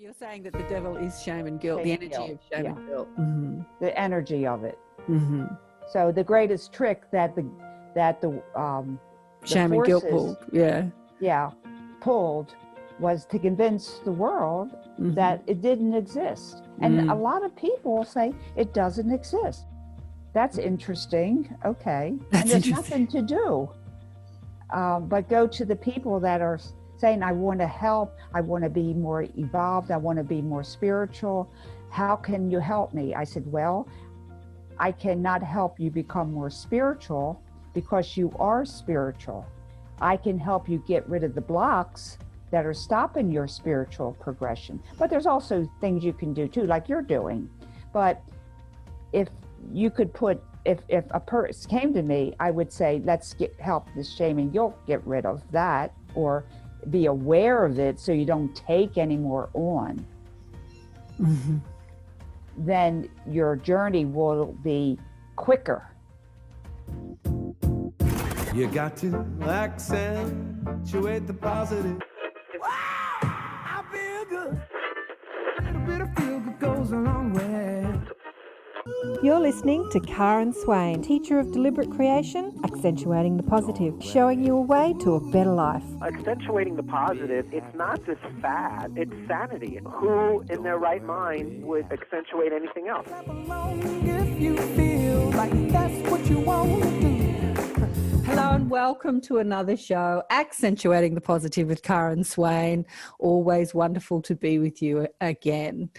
you're saying that the devil is shame and guilt, the energy of shame and guilt. Mm-hmm. The energy of it. Mm-hmm. So the greatest trick that the shame and guilt pulled, pulled was to convince the world that it didn't exist. And a lot of people say it doesn't exist. That's interesting. Okay. And there's nothing to do. But go to the people that are saying, I want to help, I want to be more evolved, I want to be more spiritual. How can you help me? I said, well, I cannot help you become more spiritual because you are spiritual. I can help you get rid of the blocks that are stopping your spiritual progression. But there's also things you can do too, like you're doing. But if you could put, if a person came to me, I would say, let's help this shame and guilt get rid of that, or be aware of it so you don't take any more on. Then your journey will be quicker. You got to accentuate the positive. Wow, I feel good. A little bit of feel good goes a long way. You're listening to Karen Swain, teacher of deliberate creation, accentuating the positive, showing you a way to a better life. Accentuating the positive, it's not just fad, it's sanity. Who in their right mind would accentuate anything else? If you feel like that's what you want to do. Hello and welcome to another show, Accentuating the Positive with Karen Swain. Always wonderful to be with you again.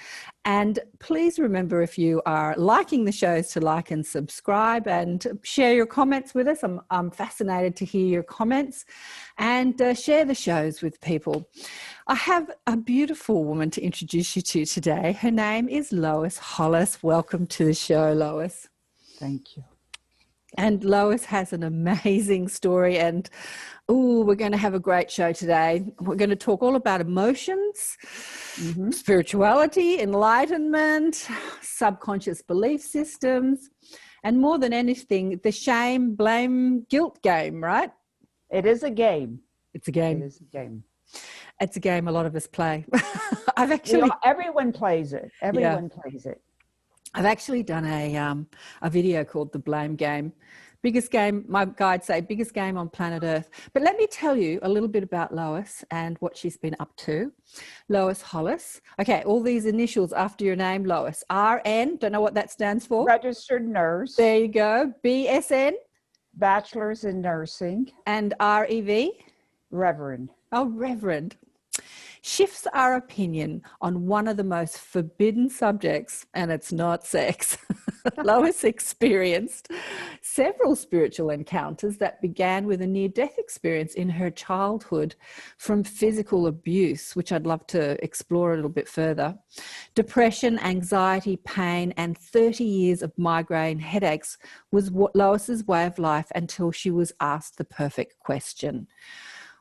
And please remember, if you are liking the shows, to like and subscribe and share your comments with us. I'm fascinated to hear your comments, and share the shows with people. I have a beautiful woman to introduce you to today. Her name is Lois Hollis. Welcome to the show, Lois. Thank you. And Lois has an amazing story, and we're going to have a great show today. We're going to talk all about emotions, spirituality, enlightenment, subconscious belief systems, and more than anything, the shame, blame, guilt game, right? It is a game. It's a game. It is a game. It's a game a lot of us play. Everyone plays it. Everyone plays it. I've actually done a video called The Blame Game. Biggest game, my guides say, biggest game on planet Earth. But let me tell you a little bit about Lois and what she's been up to. Lois Hollis. Okay, all these initials after your name, Lois. RN, don't know what that stands for. Registered nurse. There you go. BSN. Bachelor's in nursing. And REV. Reverend. Oh, Reverend. Shifts our opinion on one of the most forbidden subjects, and it's not sex. Lois experienced several spiritual encounters that began with a near-death experience in her childhood from physical abuse, which I'd love to explore a little bit further, depression, anxiety, pain, and 30 years of migraine headaches was Lois's way of life until she was asked the perfect question.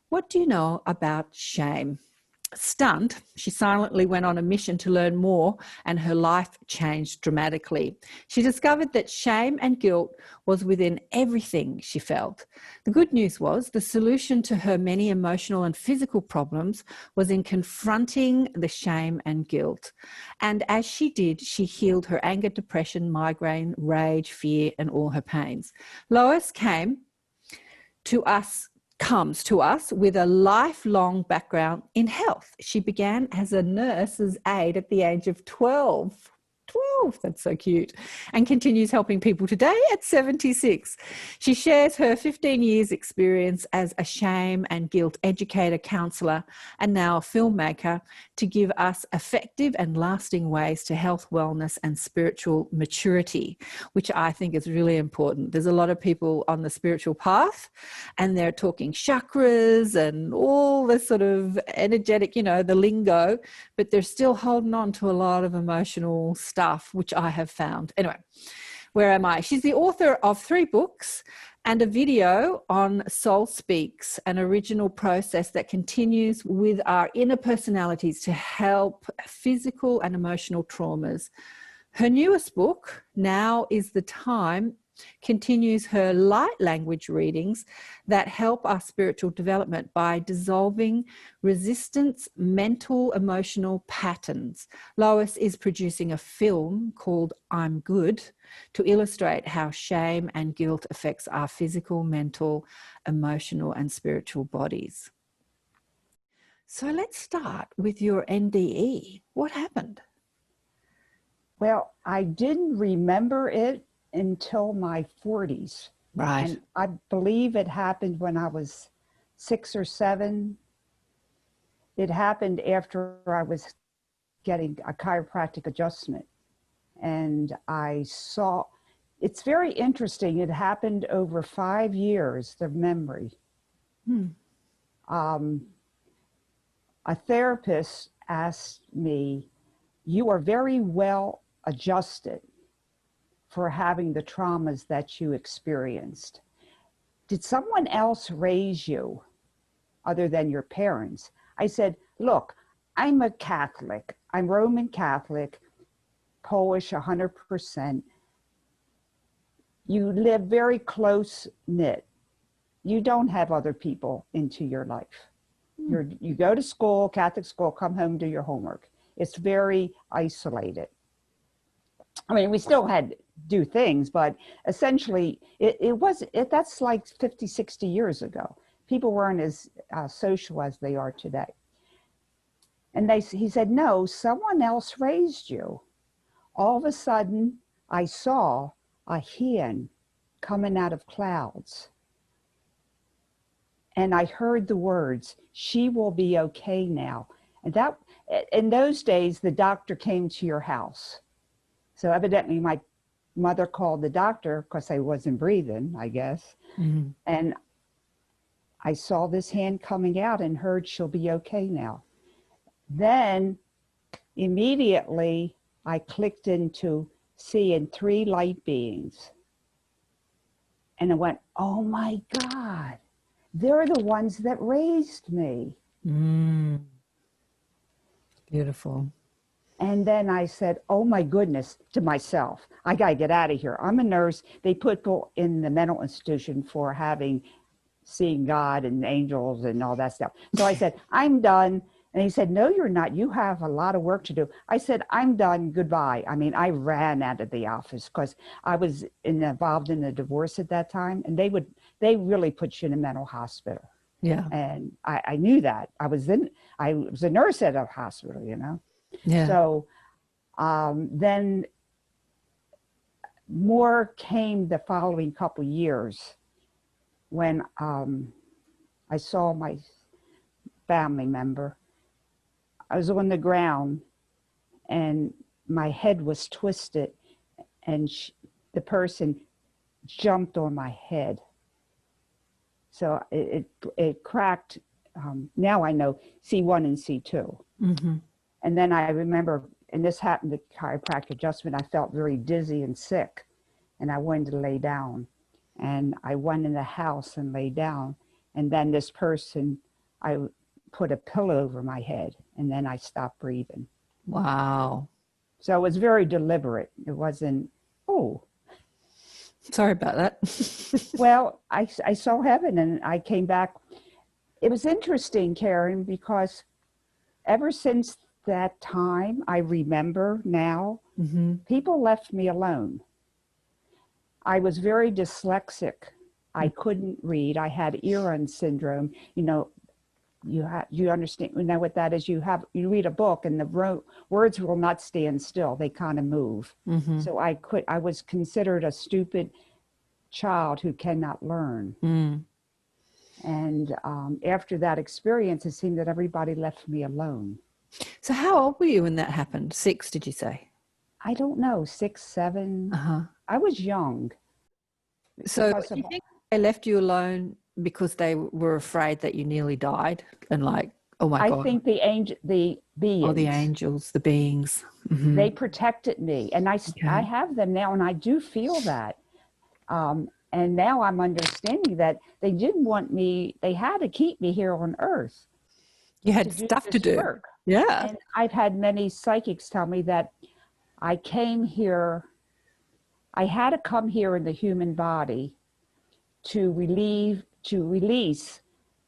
What do you know about shame? Stunned, she silently went on a mission to learn more, and her life changed dramatically. She discovered that shame and guilt was within everything she felt. The good news was the solution to her many emotional and physical problems was in confronting the shame and guilt. And as she did, she healed her anger, depression, migraine, rage, fear, and all her pains. Lois comes to us with a lifelong background in health. She began as a nurse's aide at the age of 12. 12, that's so cute. And continues helping people today at 76. She shares her 15 years experience as a shame and guilt educator, counsellor, and now a filmmaker to give us effective and lasting ways to health, wellness, and spiritual maturity, which I think is really important. There's a lot of people on the spiritual path, and they're talking chakras and all this sort of energetic, the lingo, but they're still holding on to a lot of emotional stuff, which I have found. Anyway, where am I? She's the author of 3 books and a video on Soul Speaks, an original process that continues with our inner personalities to help physical and emotional traumas. Her newest book, Now is the Time, continues her light language readings that help our spiritual development by dissolving resistance, mental, emotional patterns. Lois is producing a film called I'm Good to illustrate how shame and guilt affects our physical, mental, emotional, and spiritual bodies. So let's start with your NDE. What happened? Well, I didn't remember it until my 40s. Right. And I believe it happened when I was 6 or 7. It happened after I was getting a chiropractic adjustment. And I saw, it's very interesting. It happened over 5 years, the memory. A therapist asked me, "You are very well adjusted for having the traumas that you experienced. Did someone else raise you other than your parents?" I said, "Look, I'm a Catholic. I'm Roman Catholic, Polish 100%. You live very close knit. You don't have other people into your life. You go to school, Catholic school, come home, do your homework. It's very isolated." I mean, we still had to do things, but essentially that's like 50, 60 years ago. People weren't as social as they are today. And he said, "No, someone else raised you." All of a sudden, I saw a hen coming out of clouds. And I heard the words, "She will be okay now." And that, in those days, the doctor came to your house. So evidently my mother called the doctor because I wasn't breathing, I guess. Mm-hmm. And I saw this hand coming out and heard, "She'll be okay now." Then immediately I clicked into seeing 3 light beings. And I went, "Oh my God, they're the ones that raised me." Beautiful. And then I said, "Oh my goodness," to myself, "I got to get out of here. I'm a nurse." They put people in the mental institution for seeing God and angels and all that stuff. So I said, "I'm done." And he said, "No, you're not. You have a lot of work to do." I said, "I'm done. Goodbye." I mean, I ran out of the office because I was involved in a divorce at that time. And they really put you in a mental hospital. Yeah. And I knew that. I was a nurse at a hospital, you know. Yeah. So then more came the following couple years when I saw my family member. I was on the ground and my head was twisted and the person jumped on my head. So it cracked. Now I know C1 and C2. Mm-hmm. And then I remember, and this happened to chiropractic adjustment, I felt very dizzy and sick and I wanted to lay down. And I went in the house and lay down. And then this person, I put a pillow over my head and then I stopped breathing. Wow. So it was very deliberate. It wasn't, "Oh." Sorry about that. Well, I saw heaven and I came back. It was interesting, Karen, because ever since that time, I remember now, people left me alone. I was very dyslexic. I couldn't read. I had Aaron syndrome. You know, you understand, you know what that is? You read a book and the words will not stand still. They kind of move. Mm-hmm. So I was considered a stupid child who cannot learn. Mm. And after that experience, it seemed that everybody left me alone. So how old were you when that happened? 6, did you say? I don't know, 6, 7. Uh-huh. I was young. So do you think they left you alone because they were afraid that you nearly died and like, oh my God. I think the beings. Oh, the angels, the beings. Mm-hmm. They protected me. And I have them now and I do feel that. And now I'm understanding that they didn't want me, they had to keep me here on earth. You had stuff to do. Work. Yeah. And I've had many psychics tell me that I came here I had to come here in the human body to release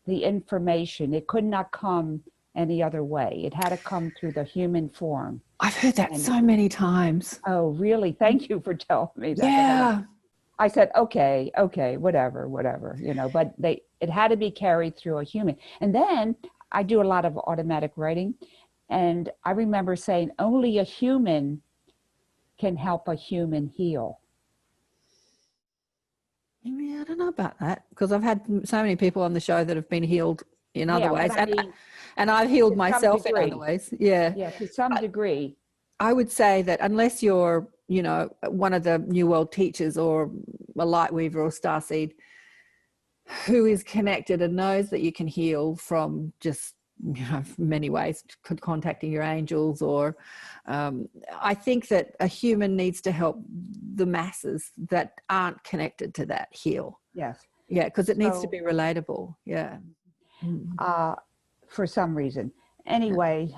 the information. It could not come any other way. It had to come through the human form. I've heard that And- so many times. Oh, really? Thank you for telling me that. 'Cause Yeah. I said, okay, whatever, but it had to be carried through a human. And then I do a lot of automatic writing. And I remember saying, only a human can help a human heal. Yeah, I don't know about that, because I've had so many people on the show that have been healed in other Yeah, ways. but I mean, And I've healed to some myself in other degree. ways. Yeah. Yeah, to some degree. I would say that unless you're, one of the New World teachers or a light weaver or starseed who is connected and knows that you can heal from just, many ways, contacting your angels, or I think that a human needs to help the masses that aren't connected to that heal. Yes. Yeah, because it needs to be relatable. Yeah. For some reason. Anyway,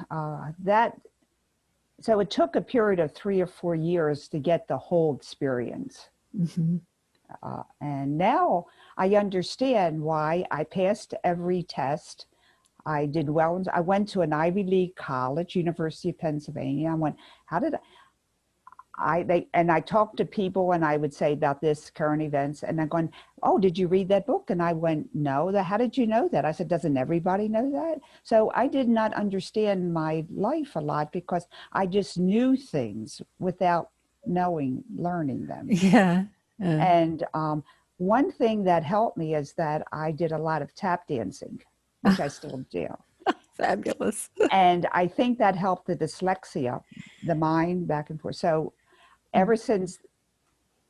so it took a period of 3 or 4 years to get the whole experience. Mm-hmm. And now I understand why I passed every test. I did well. I went to an Ivy League college, University of Pennsylvania. I went, how did I talked to people, and I would say about this current events, and I'm going, oh, did you read that book? And I went, no. How did you know that? I said, doesn't everybody know that? So I did not understand my life a lot because I just knew things without learning them. Yeah. And one thing that helped me is that I did a lot of tap dancing, which I still do. Fabulous. And I think that helped the dyslexia, the mind back and forth. So ever since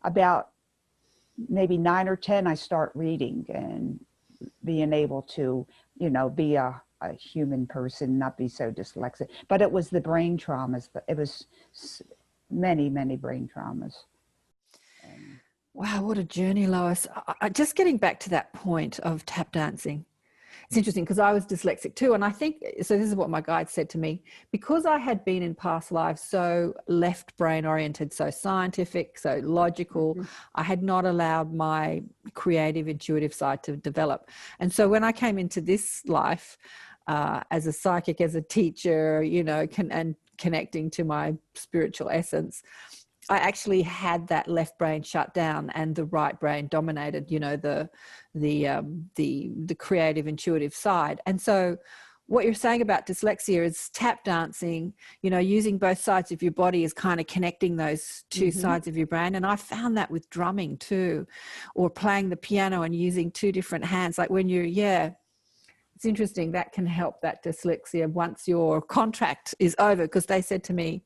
about maybe 9 or 10, I start reading and being able to, be a human person, not be so dyslexic. But it was the brain traumas. It was many, many brain traumas. Wow, what a journey, Lois. Just getting back to that point of tap dancing. It's interesting because I was dyslexic too. And I think, so this is what my guide said to me, because I had been in past lives so left brain oriented, so scientific, so logical, I had not allowed my creative, intuitive side to develop. And so when I came into this life as a psychic, as a teacher, and connecting to my spiritual essence, I actually had that left brain shut down and the right brain dominated, the creative, intuitive side. And so what you're saying about dyslexia is tap dancing, using both sides of your body is kind of connecting those two sides of your brain. And I found that with drumming too, or playing the piano and using two different hands. Like when it's interesting, that can help that dyslexia once your contract is over, because they said to me,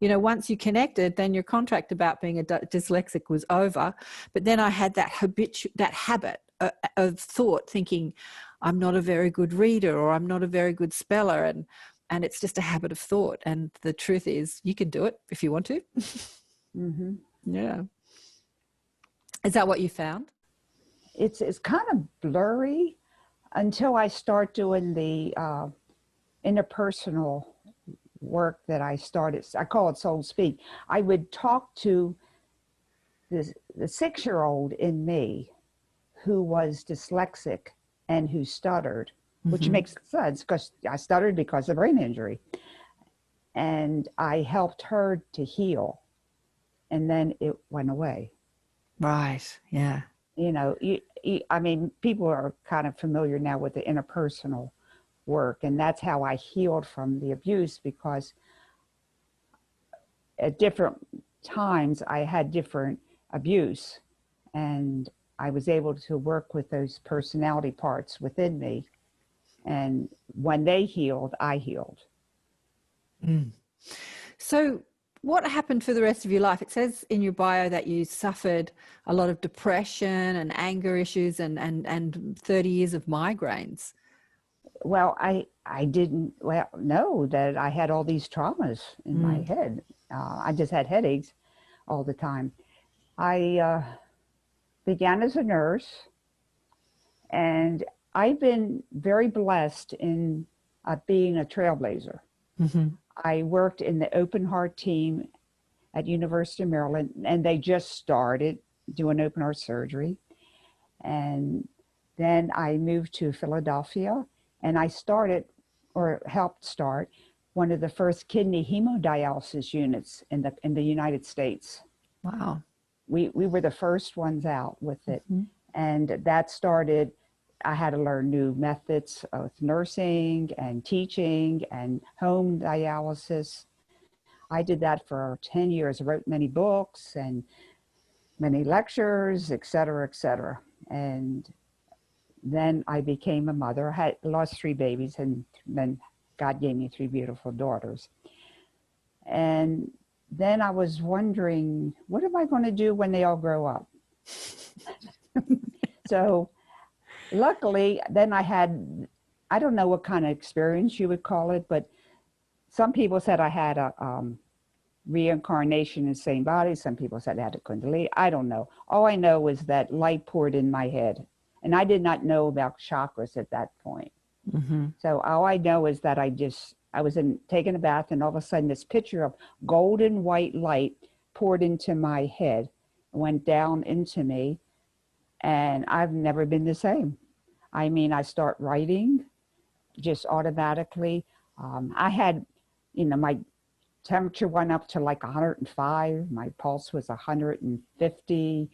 once you connected, then your contract about being a dyslexic was over. But then I had that habit of thought, thinking I'm not a very good reader or I'm not a very good speller, and it's just a habit of thought. And the truth is, you can do it if you want to. Yeah. Is that what you found? It's kind of blurry until I start doing the interpersonal work that I started. I call it soul speak. I would talk to the 6-year-old in me who was dyslexic and who stuttered, which makes sense because I stuttered because of brain injury. And I helped her to heal, and then it went away. Right. Yeah. I mean, people are kind of familiar now with the interpersonal work, and that's how I healed from the abuse, because at different times I had different abuse, and I was able to work with those personality parts within me, and when they healed, I healed. So what happened for the rest of your life? It says in your bio that you suffered a lot of depression and anger issues and 30 years of migraines. Well, I didn't know that I had all these traumas in my head. I just had headaches all the time. I began as a nurse, and I've been very blessed in being a trailblazer. I worked in the open heart team at University of Maryland, and they just started doing open heart surgery. And then I moved to Philadelphia, and I started, or helped start, one of the first kidney hemodialysis units in the United States. Wow. We were the first ones out with it. And that started, I had to learn new methods of nursing and teaching and home dialysis. I did that for 10 years. I wrote many books and many lectures, et cetera, et cetera. And then I became a mother. I had lost 3 babies, and then God gave me 3 beautiful daughters. And then I was wondering, what am I going to do when they all grow up? So luckily, then I had, I don't know what kind of experience you would call it, but some people said I had a reincarnation in the same body. Some people said I had a kundalini. I don't know. All I know is that light poured in my head. And I did not know about chakras at that point. So all I know is that I was taking a bath, and all of a sudden this picture of golden white light poured into my head, went down into me, and I've never been the same. I mean, I start writing just automatically. I had, you know, my temperature went up to like 105. My pulse was 150.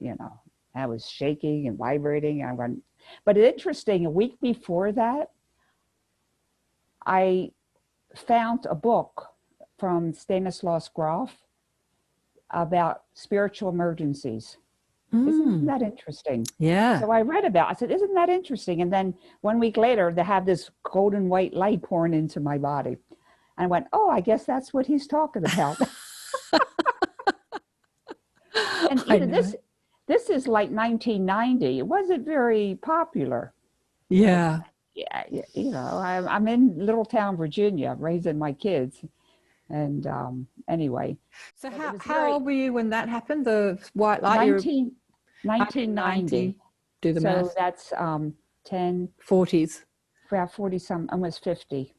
You know, I was shaking and vibrating. I went, but it's interesting, a week before that, I found a book from Stanislaus Grof about spiritual emergencies. Isn't that interesting? Yeah. So I read about it. I said, isn't that interesting? And then 1 week later, they have this golden white light pouring into my body. And I went, oh, I guess that's what he's talking about. And you know, this is like 1990. It wasn't very popular. Yeah. Yeah, you know, I'm in little town Virginia, raising my kids. And anyway. So how old were you when that happened? The white light? 1990. Do the math. So that's 10. 40s. About 40 some, almost 50.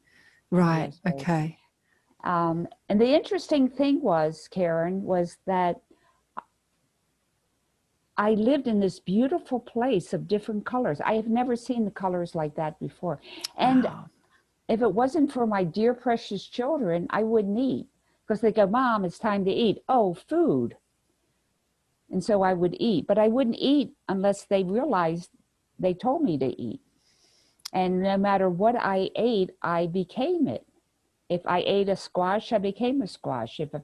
Right. Okay. And the interesting thing was, Karen, was that I lived in this beautiful place of different colors. I have never seen the colors like that before. And if it wasn't for my dear precious children, I wouldn't eat, because they go, Mom, it's time to eat. Oh, food. And so I would eat, but I wouldn't eat unless they realized they told me to eat. And no matter what I ate, I became it. If I ate a squash, I became a squash. If I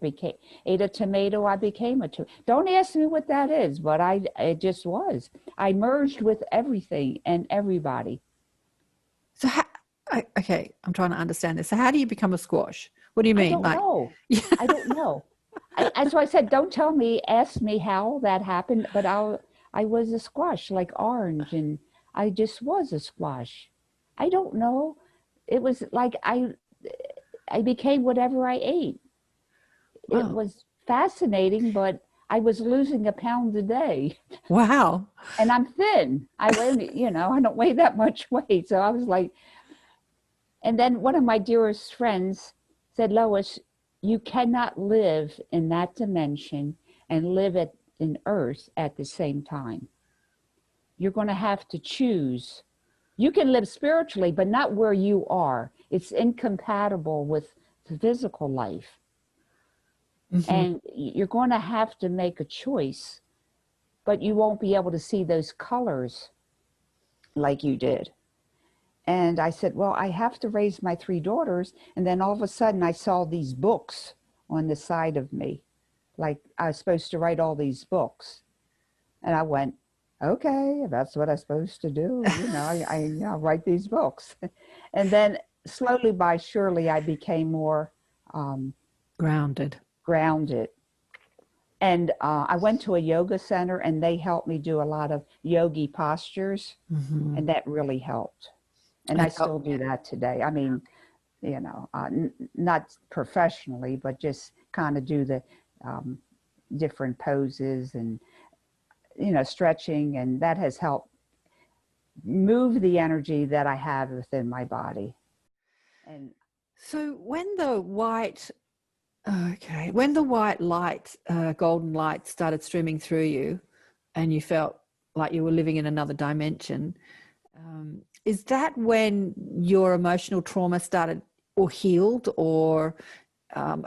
ate a tomato, I became a tomato. Don't ask me what that is, but it just was. I merged with everything and everybody. So okay, I'm trying to understand this. So how do you become a squash? What do you mean? I don't know. I don't know. That's why I said, don't tell me, ask me how that happened. But I was a squash, like orange, and I just was a squash. I don't know. It was like I became whatever I ate. Wow. It was fascinating, but I was losing 1 pound a day. Wow. And I'm thin. I don't weigh that much weight. So I was like, and then one of my dearest friends said, Lois, you cannot live in that dimension and live in Earth at the same time. You're going to have to choose. You can live spiritually, but not where you are. It's incompatible with the physical life. And you're going to have to make a choice, but you won't be able to see those colors like you did. And I said, well, I have to raise my 3 daughters. And then all of a sudden I saw these books on the side of me. Like I was supposed to write all these books. And I went, okay, that's what I'm supposed to do. You know, I'll write these books. And then slowly by surely I became more grounded. And I went to a yoga center, and they helped me do a lot of yogi postures. And that really helped. And I still do that today. I mean, you know, not professionally, but just kind of do the different poses and, you know, stretching. And that has helped move the energy that I have within my body. And so when the white Okay. When the white light, golden light started streaming through you and you felt like you were living in another dimension, is that when your emotional trauma started or healed, or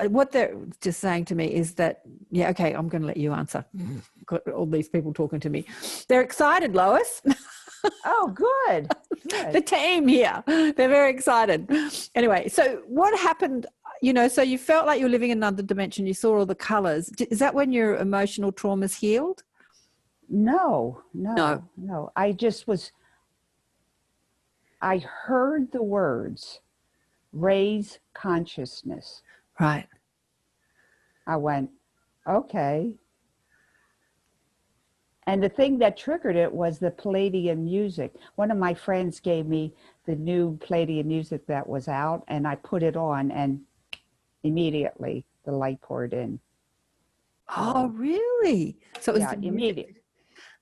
what they're just saying to me is that, yeah, okay, I'm going to let you answer. Got all these people talking to me. They're excited, Lois. Oh, good. Good. The team here, they're very excited. Anyway, so what happened, you know, so you felt like you were living in another dimension. You saw all the colors. Is that when your emotional traumas healed? No. I heard the words, raise consciousness. Right. I went, okay. And the thing that triggered it was the Palladium music. One of my friends gave me the new Palladium music that was out, and I put it on, and immediately the light poured in. Oh, really? So it was immediate.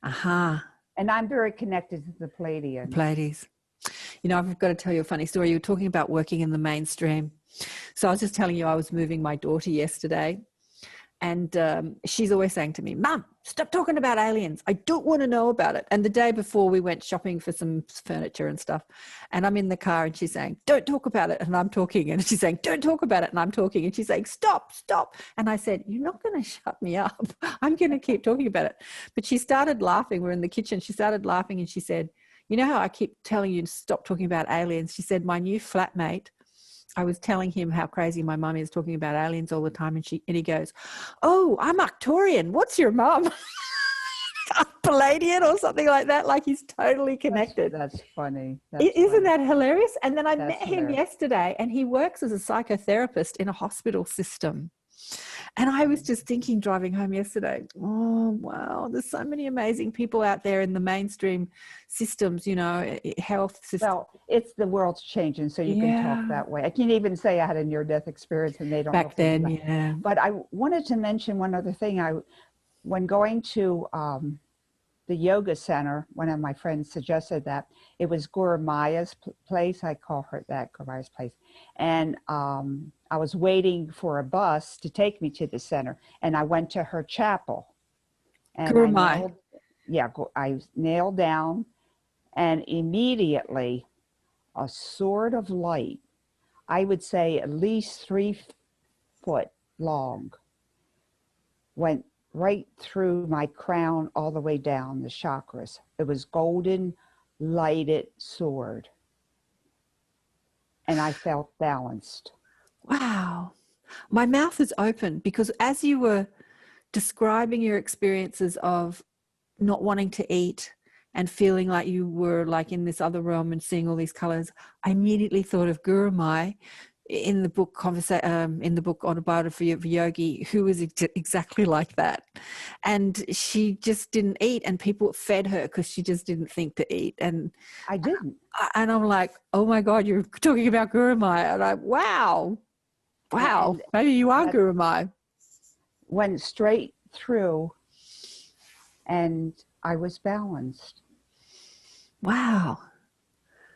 Aha. And I'm very connected to the Palladium. Pleiades. You know, I've got to tell you a funny story. You were talking about working in the mainstream. So I was just telling you, I was moving my daughter yesterday, and she's always saying to me, Mum, stop talking about aliens. I don't want to know about it. And the day before, we went shopping for some furniture and stuff, and I'm in the car and she's saying, don't talk about it. And I'm talking, and she's saying, don't talk about it. And I'm talking, and she's saying, stop. And I said, you're not going to shut me up. I'm going to keep talking about it. But she started laughing. We're in the kitchen. She started laughing and she said, you know how I keep telling you to stop talking about aliens? She said, my new flatmate, I was telling him how crazy my mum is talking about aliens all the time. And he goes, oh, I'm Arcturian. What's your mum? Palladian or something like that. Like he's totally connected. That's funny. Isn't that hilarious? And then I met him yesterday, and he works as a psychotherapist in a hospital system. And I was just thinking, driving home yesterday, oh, wow, there's so many amazing people out there in the mainstream systems, you know, health systems. Well, it's the world's changing, so you can talk that way. I can't even say I had a near-death experience, and they don't back know then, yeah. But I wanted to mention one other thing. When going to the yoga center, one of my friends suggested that it was Guru Maya's place. I call her that, Guru Maya's place. And I was waiting for a bus to take me to the center, and I went to her chapel. And Guru Maya. I nailed down, and immediately a sword of light, I would say at least 3 foot long, went right through my crown all the way down the chakras. It was golden lighted sword. And I felt balanced. Wow. My mouth is open because as you were describing your experiences of not wanting to eat and feeling like you were like in this other realm and seeing all these colors, I immediately thought of Guru Maya in the book Autobiography of a Yogi, who was exactly like that. And she just didn't eat, and people fed her because she just didn't think to eat. And I didn't. And I'm like, oh my God, you're talking about Guru Maya. And I'm, wow, maybe you are Guru Maya. Went straight through, and I was balanced. Wow.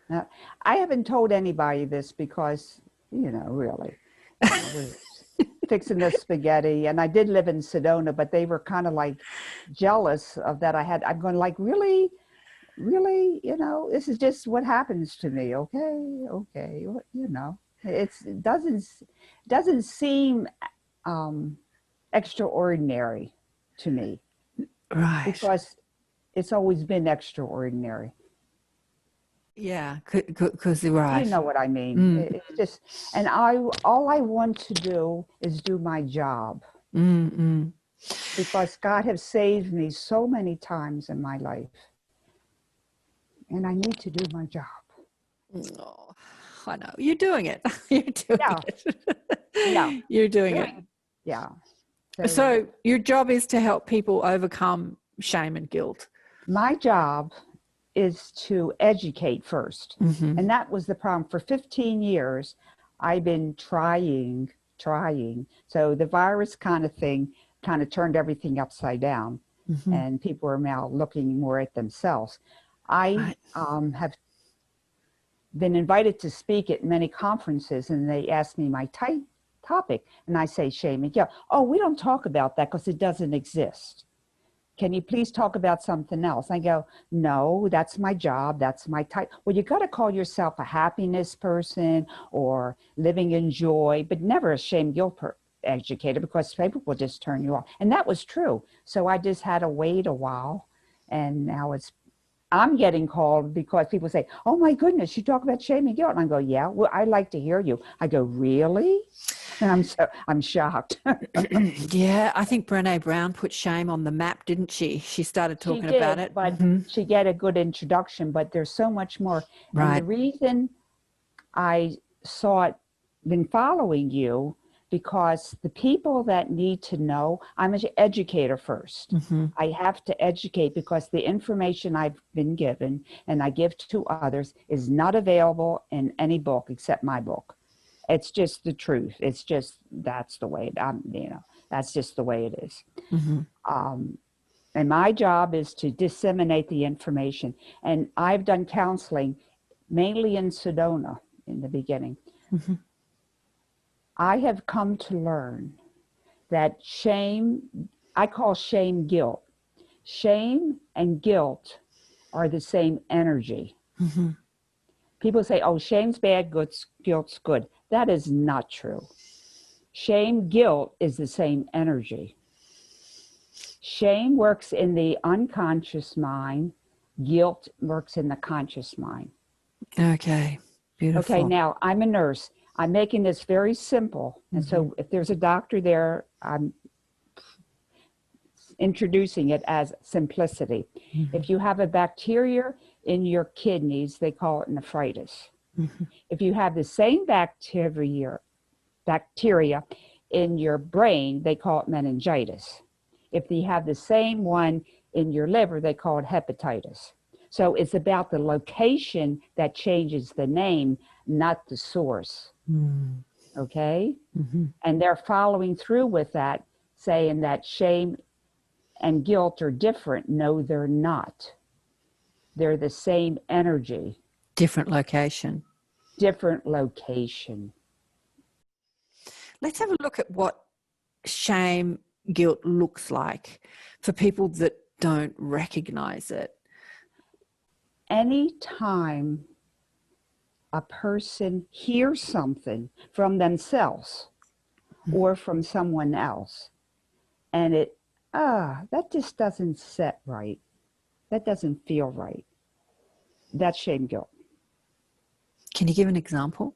Now, I haven't told anybody this because, you know, really, I was fixing the spaghetti, and I did live in Sedona, but they were kind of like jealous of that. I'm going like, really, you know, this is just what happens to me. Okay, you know, it doesn't seem extraordinary to me, right? Because it's always been extraordinary. Yeah, because you're right. You know what I mean. It's just, and all I want to do is do my job. Because God has saved me so many times in my life. And I need to do my job. Oh, I know. You're doing it. You're doing it. Yeah. You're doing it. Yeah. So your job is to help people overcome shame and guilt. My job is to educate first. And that was the problem. For 15 years, I've been trying. So the virus kind of thing kind of turned everything upside down. And people are now looking more at themselves. I have been invited to speak at many conferences, and they asked me my topic. And I say shame and guilt. Oh, we don't talk about that because it doesn't exist. Can you please talk about something else? I go, no, that's my job. That's my type. Well, you got to call yourself a happiness person or living in joy, but never a shame guilt educator, because people will just turn you off. And that was true. So I just had to wait a while. And now I'm getting called because people say, oh my goodness, you talk about shame and guilt. And I go, yeah, well, I like to hear you. I go, really? And I'm shocked. Yeah, I think Brené Brown put shame on the map, didn't she? She started talking about it. But she get a good introduction, but there's so much more. Right. And the reason I been following you, because the people that need to know, I'm an educator first. I have to educate, because the information I've been given and I give to others is not available in any book except my book. It's just the truth. It's just, that's the way, that's just the way it is. And my job is to disseminate the information. And I've done counseling mainly in Sedona in the beginning. I have come to learn that shame, I call shame guilt. Shame and guilt are the same energy. People say, oh, shame's bad, guilt's good. That is not true. Shame, guilt is the same energy. Shame works in the unconscious mind. Guilt works in the conscious mind. Okay, beautiful. Okay, now I'm a nurse. I'm making this very simple. And so if there's a doctor there, I'm introducing it as simplicity. If you have a bacteria in your kidneys, they call it nephritis. If you have the same bacteria in your brain, they call it meningitis. If you have the same one in your liver, they call it hepatitis. So it's about the location that changes the name, not the source. Okay? And they're following through with that, saying that shame and guilt are different. No, they're not. They're the same energy. Different location. Different location. Let's have a look at what shame, guilt looks like for people that don't recognize it. Anytime a person hears something from themselves or from someone else, and that just doesn't set right, that doesn't feel right, that's shame guilt. Can you give an example?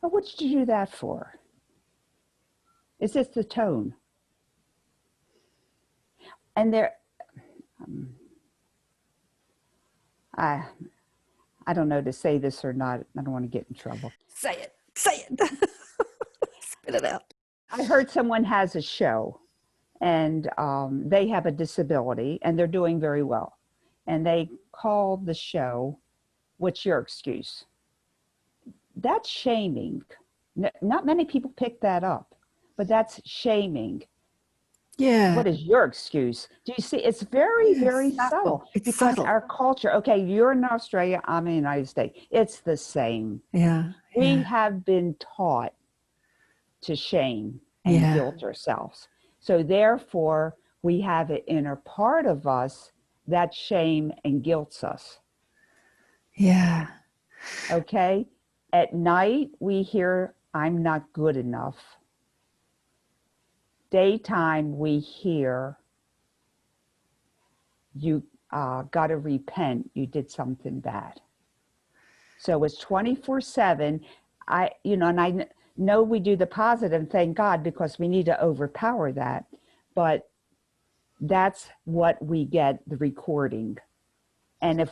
Well, what did you do that for? Is this the tone? And there, I don't know to say this or not. I don't want to get in trouble. Say it. Spit it out. I heard someone has a show, and they have a disability, and they're doing very well. And they called the show, "What's Your Excuse?" That's shaming. Not many people pick that up, but that's shaming. Yeah. What is your excuse? Do you see? It's very, very subtle. It's because subtle. Our culture, okay, you're in Australia, I'm in the United States. It's the same. Yeah. We have been taught to shame and guilt ourselves. So therefore, we have an inner part of us that shame and guilts us. Yeah. Okay? At night, we hear, I'm not good enough. Daytime, we hear, you got to repent, you did something bad. So it's 24/7. And I know we do the positive, thank God, because we need to overpower that. But that's what we get, the recording. And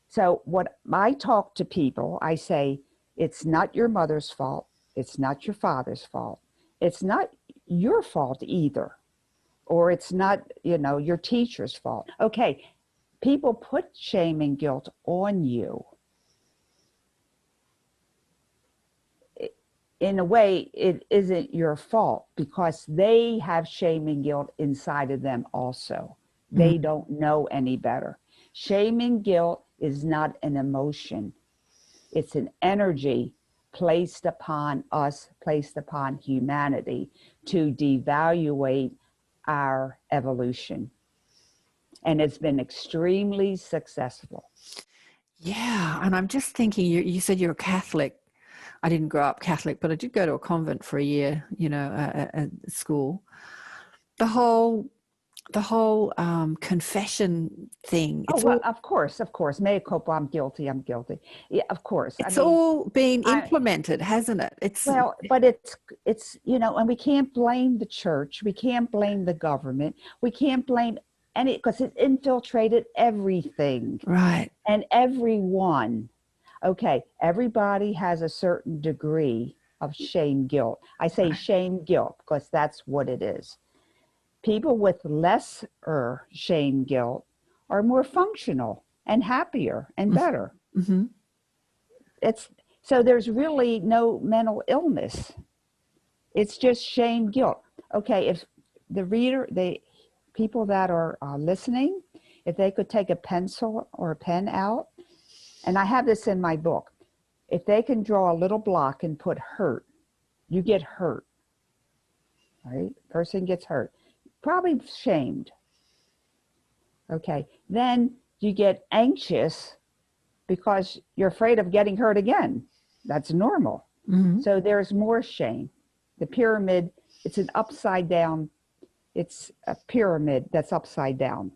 so what I talk to people, I say, it's not your mother's fault. It's not your father's fault. It's not your fault either. Or it's not, your teacher's fault. Okay, people put shame and guilt on you. In a way, it isn't your fault because they have shame and guilt inside of them also. They don't know any better. Shame and guilt is not an emotion. It's an energy, placed upon us, placed upon humanity to devaluate our evolution. And it's been extremely successful. Yeah. And I'm just thinking, you said you're a Catholic. I didn't grow up Catholic, but I did go to a convent for a year, at school. The whole confession thing. Oh, well, of course. Mea culpa, I'm guilty. Yeah, of course. It's all been implemented, hasn't it? But it's, and we can't blame the church. We can't blame the government. We can't blame because it infiltrated everything. Right. And everyone. Okay, everybody has a certain degree of shame guilt. I say shame guilt because that's what it is. People with lesser shame guilt are more functional and happier and better. Mm-hmm. So there's really no mental illness. It's just shame guilt. Okay, if the people that are listening, if they could take a pencil or a pen out, and I have this in my book, if they can draw a little block and put hurt, you get hurt, right? Person gets hurt, probably shamed. Okay, then you get anxious because you're afraid of getting hurt again. That's normal. Mm-hmm. So there's more shame. The pyramid, it's an upside down, it's a pyramid that's upside down.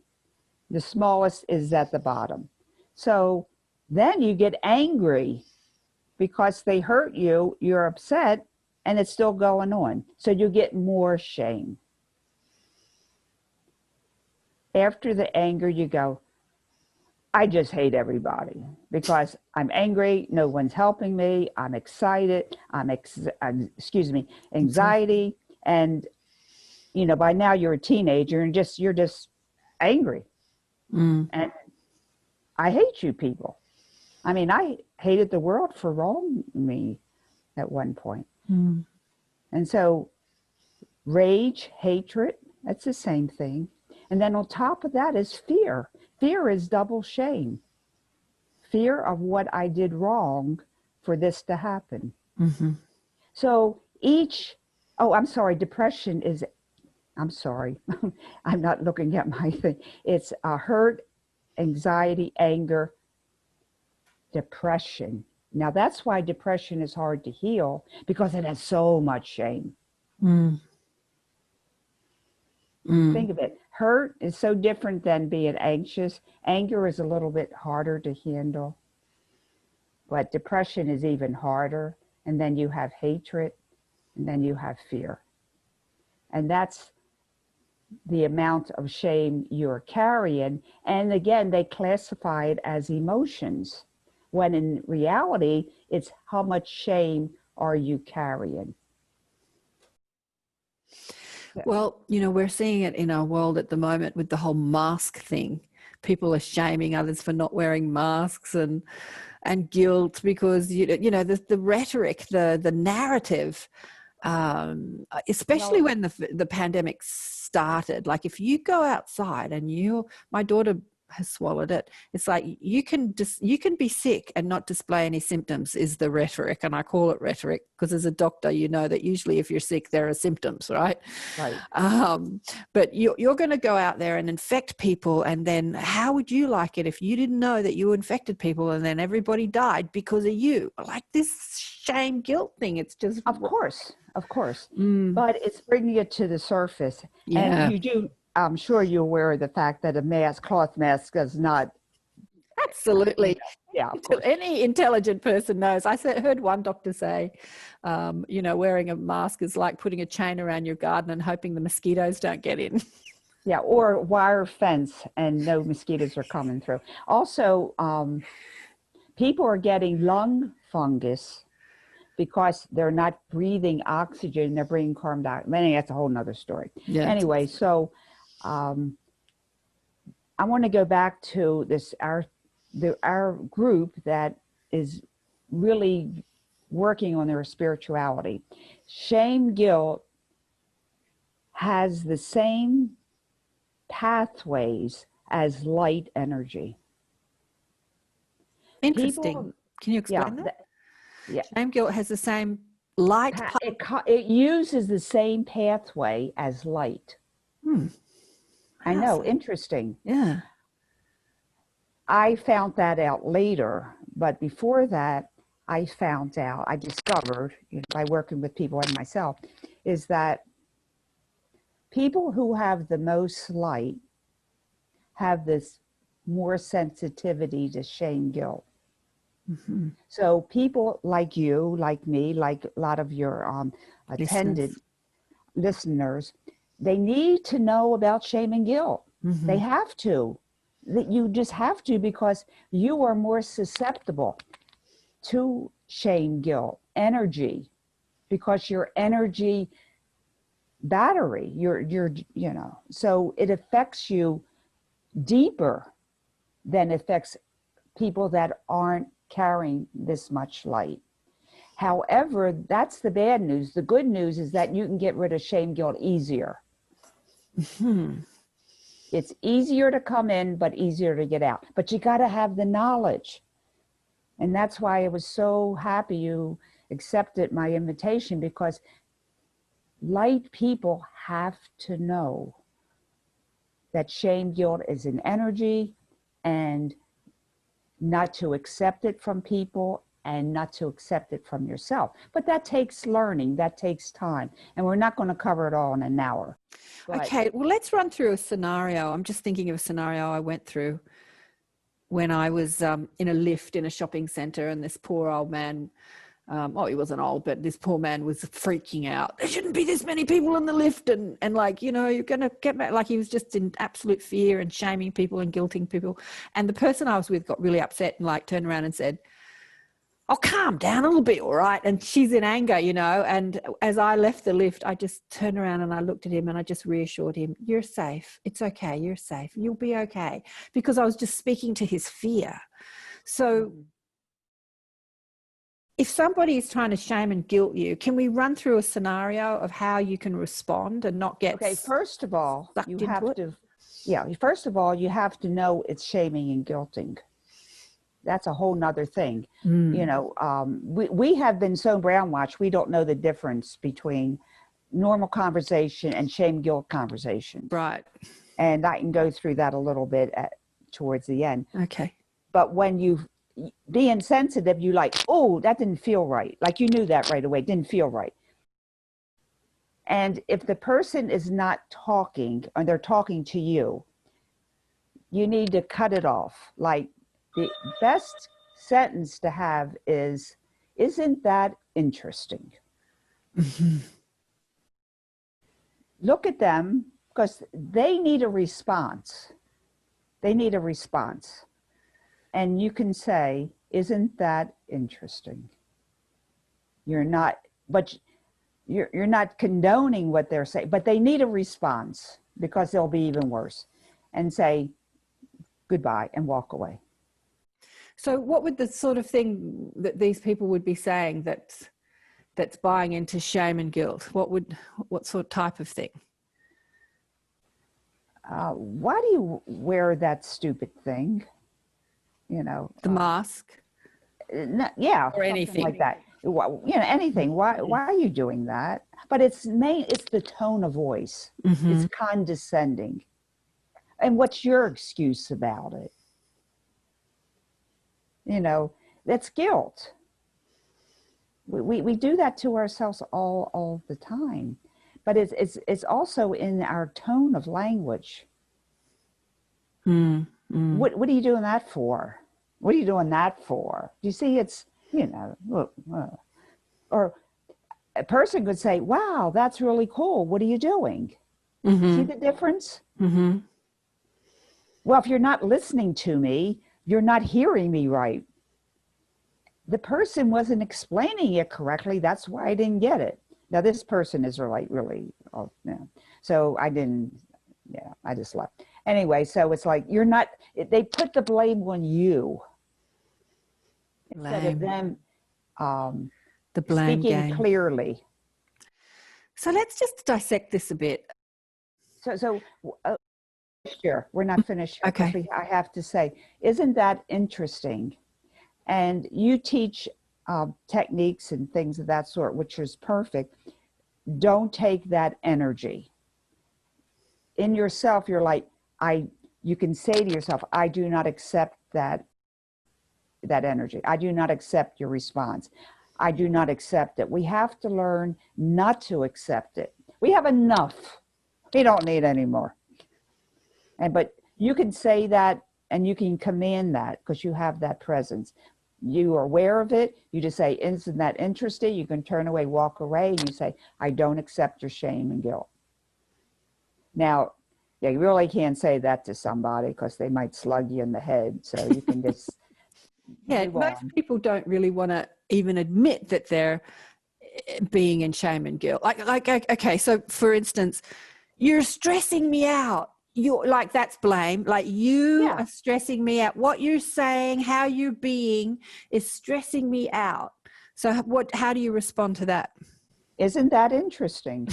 The smallest is at the bottom. So then you get angry because they hurt you, you're upset, and it's still going on. So you get more shame. After the anger, you go, I just hate everybody because I'm angry, no one's helping me, I'm excited, anxiety, and by now you're a teenager and you're just angry. Mm. And I hate you people. I mean, I hated the world for wronging me at one point. Mm. And so rage, hatred, that's the same thing. And then on top of that is fear. Fear is double shame. Fear of what I did wrong for this to happen. Mm-hmm. So depression is, I'm sorry, I'm not looking at my thing. It's hurt, anxiety, anger, depression. Now that's why depression is hard to heal, because it has so much shame. Mm. Mm. Think of it. Hurt is so different than being anxious. Anger is a little bit harder to handle, but depression is even harder. And then you have hatred, and then you have fear. And that's the amount of shame you're carrying. And again, they classify it as emotions, when in reality, it's how much shame are you carrying? Well, we're seeing it in our world at the moment with the whole mask thing. People are shaming others for not wearing masks and guilt because, the rhetoric, the narrative, especially when the pandemic started. Like if you go outside and my daughter has swallowed it, it's like you can be sick and not display any symptoms is the rhetoric. And I call it rhetoric because as a doctor that usually if you're sick there are symptoms, right? But you're going to go out there and infect people, and then how would you like it if you didn't know that you infected people and then everybody died because of you? Like this shame guilt thing, it's just of course but it's bringing it to the surface. And you do, I'm sure you're aware of the fact that a cloth mask does not. Absolutely. Yeah. Any intelligent person knows. Heard one doctor say, wearing a mask is like putting a chain around your garden and hoping the mosquitoes don't get in. Yeah, or wire fence and no mosquitoes are coming through. Also, people are getting lung fungus because they're not breathing oxygen, they're breathing carbon dioxide. Anyway, that's a whole nother story. Yeah. Anyway, so I want to go back to this, our group that is really working on their spirituality. Shame guilt has the same pathways as light energy. Interesting. Can you explain that? Yeah. Shame guilt has the same light. It uses the same pathway as light. I know, interesting. Yeah. I found that out later, but before that, I discovered, by working with people and myself, is that people who have the most light have this more sensitivity to shame guilt. So people like you, like me, like a lot of your attended listeners, they need to know about shame and guilt. They have to. You just have to, because you are more susceptible to shame, guilt, energy, because your energy battery, so it affects you deeper than affects people that aren't carrying this much light. However, that's the bad news. The good news is that you can get rid of shame, guilt easier. It's easier to come in, but easier to get out. But you got to have the knowledge. And that's why I was so happy you accepted my invitation, because light people have to know that shame, guilt is an energy, and not to accept it from people and not to accept it from yourself. But that takes learning, that takes time. And we're not going to cover it all in an hour. But okay, well, let's run through a scenario. I'm just thinking of a scenario I went through when I was in a lift in a shopping center, and this poor old man, he wasn't old, but this poor man was freaking out. There shouldn't be this many people in the lift, and like, you're going to get back. Like, he was just in absolute fear and shaming people and guilting people. And the person I was with got really upset and like turned around and said, "Oh, calm down, it'll be all right." And she's in anger, and as I left the lift, I just turned around and I looked at him and I just reassured him, "You're safe. It's okay. You're safe. You'll be okay." Because I was just speaking to his fear. So if somebody is trying to shame and guilt you, can we run through a scenario of how you can respond and not get first of all, you have to know it's shaming and guilting. That's a whole nother thing. We have been so brainwashed, we don't know the difference between normal conversation and shame guilt conversation. Right. And I can go through that a little bit towards the end. Okay. But when you being sensitive, you like, oh, that didn't feel right. Like, you knew that right away, didn't feel right. And if the person is not talking, or they're talking to you, you need to cut it off. Like, the best sentence to have is, "Isn't that interesting?" Look at them, because they need a response. They need a response. And you can say, "Isn't that interesting?" You're not condoning what they're saying, but they need a response, because they'll be even worse. And say goodbye and walk away. So what would the sort of thing that these people would be saying that's buying into shame and guilt? What sort of type of thing? Why do you wear that stupid thing? The mask? Yeah. Or anything like that. Anything. Why are you doing that? But it's the tone of voice. It's condescending. And what's your excuse about it? That's guilt. We do that to ourselves all the time. But it's also in our tone of language. What are you doing that for? What are you doing that for? Do you see, it's, or a person could say, "Wow, that's really cool. What are you doing?" See the difference? Well, if you're not listening to me, you're not hearing me right. The person wasn't explaining it correctly. That's why I didn't get it. Now, this person is really, so I just left. Anyway, so it's like, they put the blame on you. Instead of them the blame speaking game. clearly. So let's just dissect this a bit. So sure, we're not finished. Okay. I have to say, isn't that interesting? And you teach techniques and things of that sort, which is perfect, don't take that energy. In yourself, you're like, you can say to yourself, I do not accept that energy. I do not accept your response. I do not accept it. We have to learn not to accept it. We have enough. We don't need any more. But you can say that and you can command that because you have that presence. You are aware of it. You just say, isn't that interesting? You can turn away, walk away, and you say, I don't accept your shame and guilt. Now, yeah, you really can't say that to somebody because they might slug you in the head. So you can just most people don't really want to even admit that they're being in shame and guilt. Like, okay, so for instance, you're stressing me out. You're like, that's blame. Like, you are stressing me out. What you're saying, how you're being is stressing me out. So how do you respond to that? Isn't that interesting?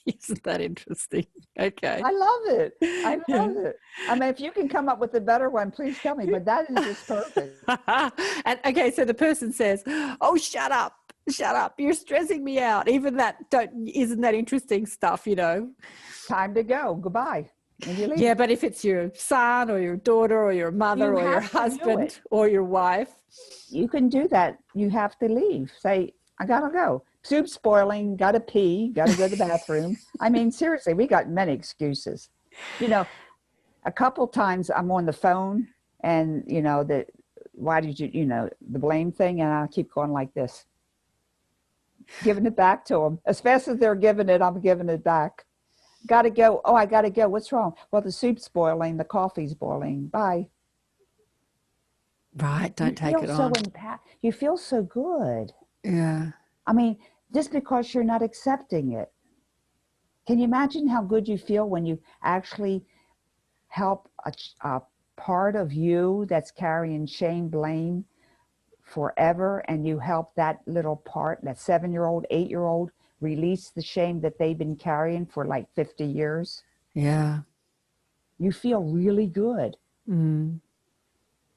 Isn't that interesting? Okay. I love it. I love it. I mean, if you can come up with a better one, please tell me, but that is just perfect. And okay, so the person says, oh, shut up. Shut up. You're stressing me out. Even that isn't that interesting stuff, you know. Time to go. Goodbye. And you leave. Yeah, but if it's your son or your daughter or your mother or your husband or your wife. You can do that. You have to leave. Say, I gotta go. Soup's boiling, gotta pee, gotta go to the bathroom. I mean, seriously, we got many excuses. You know, a couple times I'm on the phone and, you know, why did you know, the blame thing, and I keep going like this. Giving it back to them. As fast as they're giving it, I'm giving it back. Gotta go. Oh, I gotta go. What's wrong? Well, the soup's boiling, the coffee's boiling. Bye. Right, don't take it on. You feel so good. Yeah. I mean, just because you're not accepting it. Can you imagine how good you feel when you actually help a part of you that's carrying shame, blame forever, and you help that little part, that 7-year-old, 8-year-old, release the shame that they've been carrying for like 50 years? Yeah. You feel really good. Mm.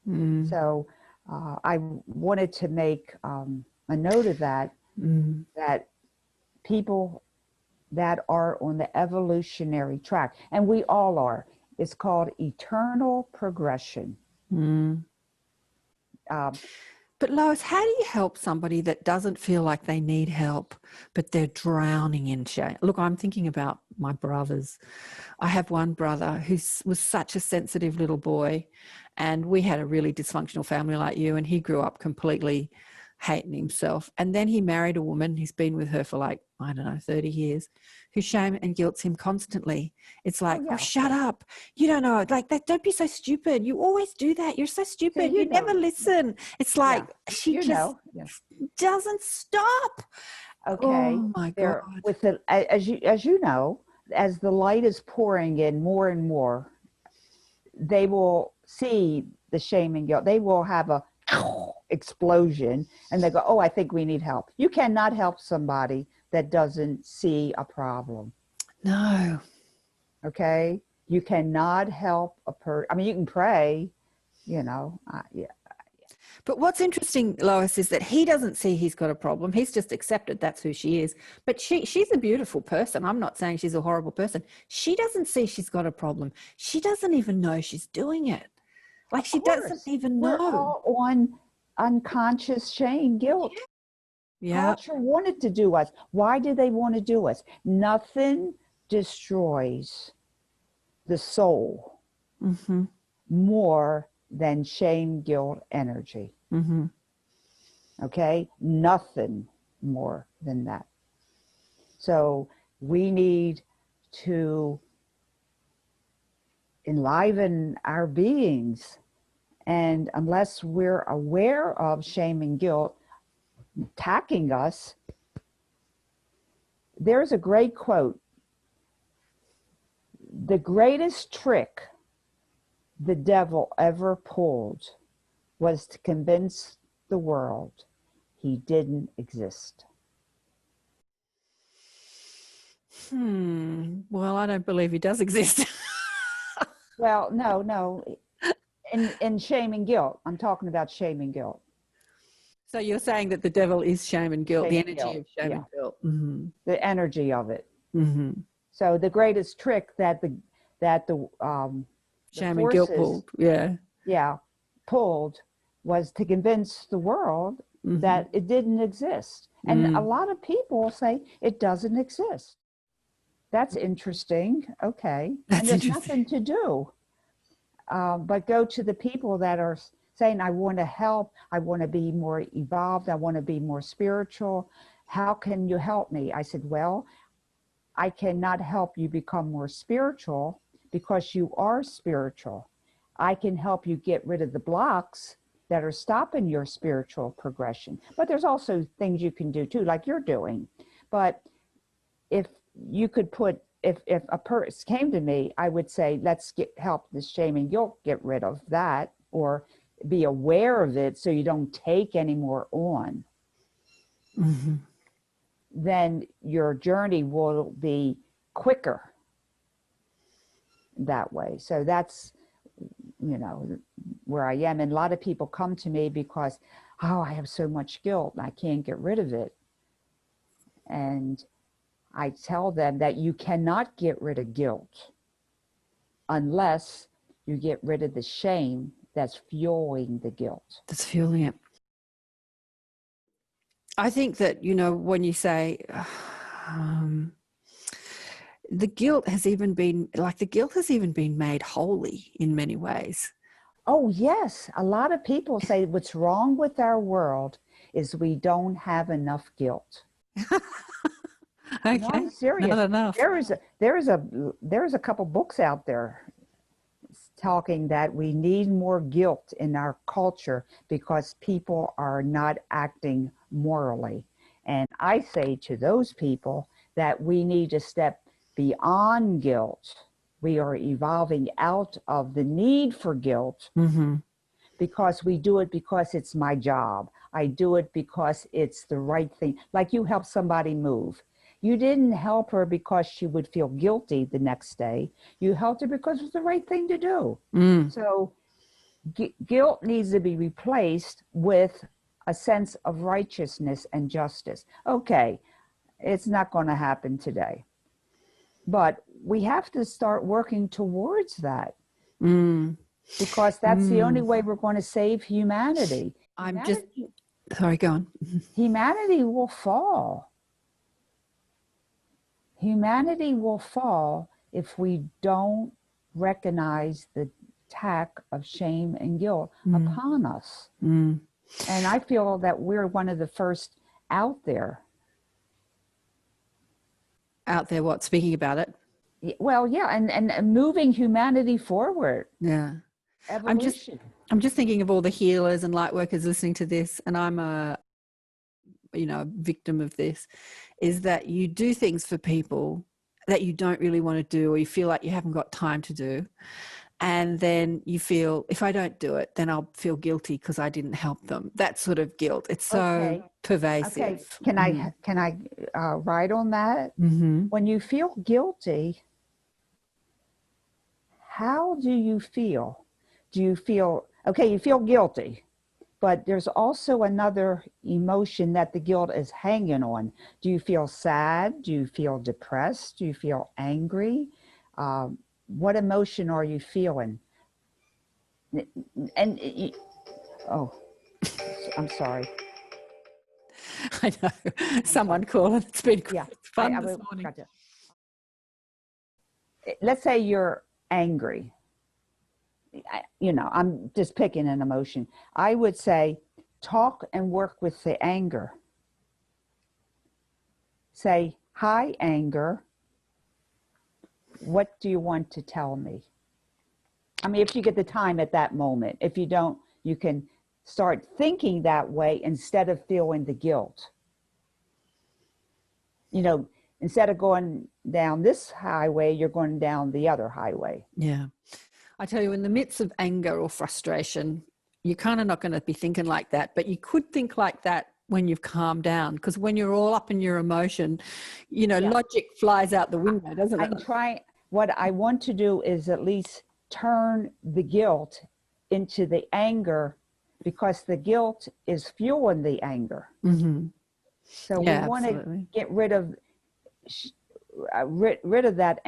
Mm. So I wanted to make a note of that, that people that are on the evolutionary track, and we all are, it's called eternal progression. But Lois, how do you help somebody that doesn't feel like they need help, but they're drowning in shame? Look, I'm thinking about my brothers. I have one brother who was such a sensitive little boy, and we had a really dysfunctional family like you, and he grew up completely hating himself. And then he married a woman, he's been with her for like, I don't know, 30 years, who shame and guilts him constantly. It's like, oh, shut up. You don't know, like that. Don't be so stupid. You always do that. You're so stupid. You never listen. It's like, she just doesn't stop. Okay. Oh my God. With the, as you know, as the light is pouring in more and more, they will see the shame and guilt. They will have a explosion and they go, oh, I think we need help. You cannot help somebody that doesn't see a problem. No. Okay. You cannot help a person. I mean, you can pray, you know, But what's interesting, Lois, is that he doesn't see he's got a problem. He's just accepted that's who she is. But she's a beautiful person. I'm not saying she's a horrible person. She doesn't see she's got a problem. She doesn't even know she's doing it. Like, she doesn't even know. We're all on unconscious shame, guilt. Yeah. Culture wanted to do us. Why did they want to do us? Nothing destroys the soul more than shame, guilt, energy. Okay? Nothing more than that. So we need to enliven our beings. And unless we're aware of shame and guilt attacking us, there's a great quote. The greatest trick the devil ever pulled was to convince the world he didn't exist. Well, I don't believe he does exist. Well, no. In shame and guilt. I'm talking about shame and guilt. So you're saying that the devil is shame and guilt, the Shame and energy guilt, of shame and guilt. Mm-hmm. The energy of it. Mm-hmm. So the greatest trick that the Shame and guilt forces, pulled, pulled was to convince the world that it didn't exist. And a lot of people say it doesn't exist. That's interesting. Okay. That's and there's interesting. nothing to do but go to the people that are saying, I want to help. I want to be more evolved. I want to be more spiritual. How can you help me? I said, well, I cannot help you become more spiritual because you are spiritual. I can help you get rid of the blocks that are stopping your spiritual progression. But there's also things you can do too, like you're doing. But if you could put, if a person came to me, I would say, let's help this shame and guilt get rid of that, or be aware of it so you don't take any more on. Then your journey will be quicker that way. So that's, where I am. And a lot of people come to me because, oh, I have so much guilt and I can't get rid of it. And I tell them that you cannot get rid of guilt unless you get rid of the shame that's fueling the guilt. That's fueling it. I think that, when you say the guilt has even been made holy in many ways. Oh, yes. A lot of people say what's wrong with our world is we don't have enough guilt. Okay. No, I'm serious. Not enough. There is a couple books out there talking that we need more guilt in our culture because people are not acting morally. And I say to those people that we need to step beyond guilt. We are evolving out of the need for guilt because we do it because it's my job. I do it because it's the right thing. Like you help somebody move. You didn't help her because she would feel guilty the next day. You helped her because it was the right thing to do. So guilt needs to be replaced with a sense of righteousness and justice. Okay, it's not going to happen today. But we have to start working towards that because that's the only way we're going to save humanity. Sorry, go on. Humanity will fall. Humanity will fall if we don't recognize the attack of shame and guilt upon us. And I feel that we're one of the first out there. Out there, what? Speaking about it? Well, yeah, and moving humanity forward. Yeah. Evolution. I'm just thinking of all the healers and light workers listening to this, and I'm a victim of this, is that you do things for people that you don't really want to do, or you feel like you haven't got time to do. And then you feel, if I don't do it, then I'll feel guilty because I didn't help them. That sort of guilt. It's so pervasive. Okay. Can I write on that? When you feel guilty, how do you feel? Do you feel, you feel guilty, but there's also another emotion that the guilt is hanging on. Do you feel sad? Do you feel depressed? Do you feel angry? What emotion are you feeling? And I'm sorry. I know. Someone calling. It's been fun this morning. Gotcha. Let's say you're angry. I'm just picking an emotion. I would say, talk and work with the anger. Say, hi, anger. What do you want to tell me? I mean, if you get the time at that moment. If you don't, you can start thinking that way instead of feeling the guilt. Instead of going down this highway, you're going down the other highway. Yeah. I tell you, in the midst of anger or frustration, you're kind of not going to be thinking like that, but you could think like that when you've calmed down, because when you're all up in your emotion, logic flies out the window, doesn't it? What I want to do is at least turn the guilt into the anger because the guilt is fueling the anger. Mm-hmm. So we want to get rid of that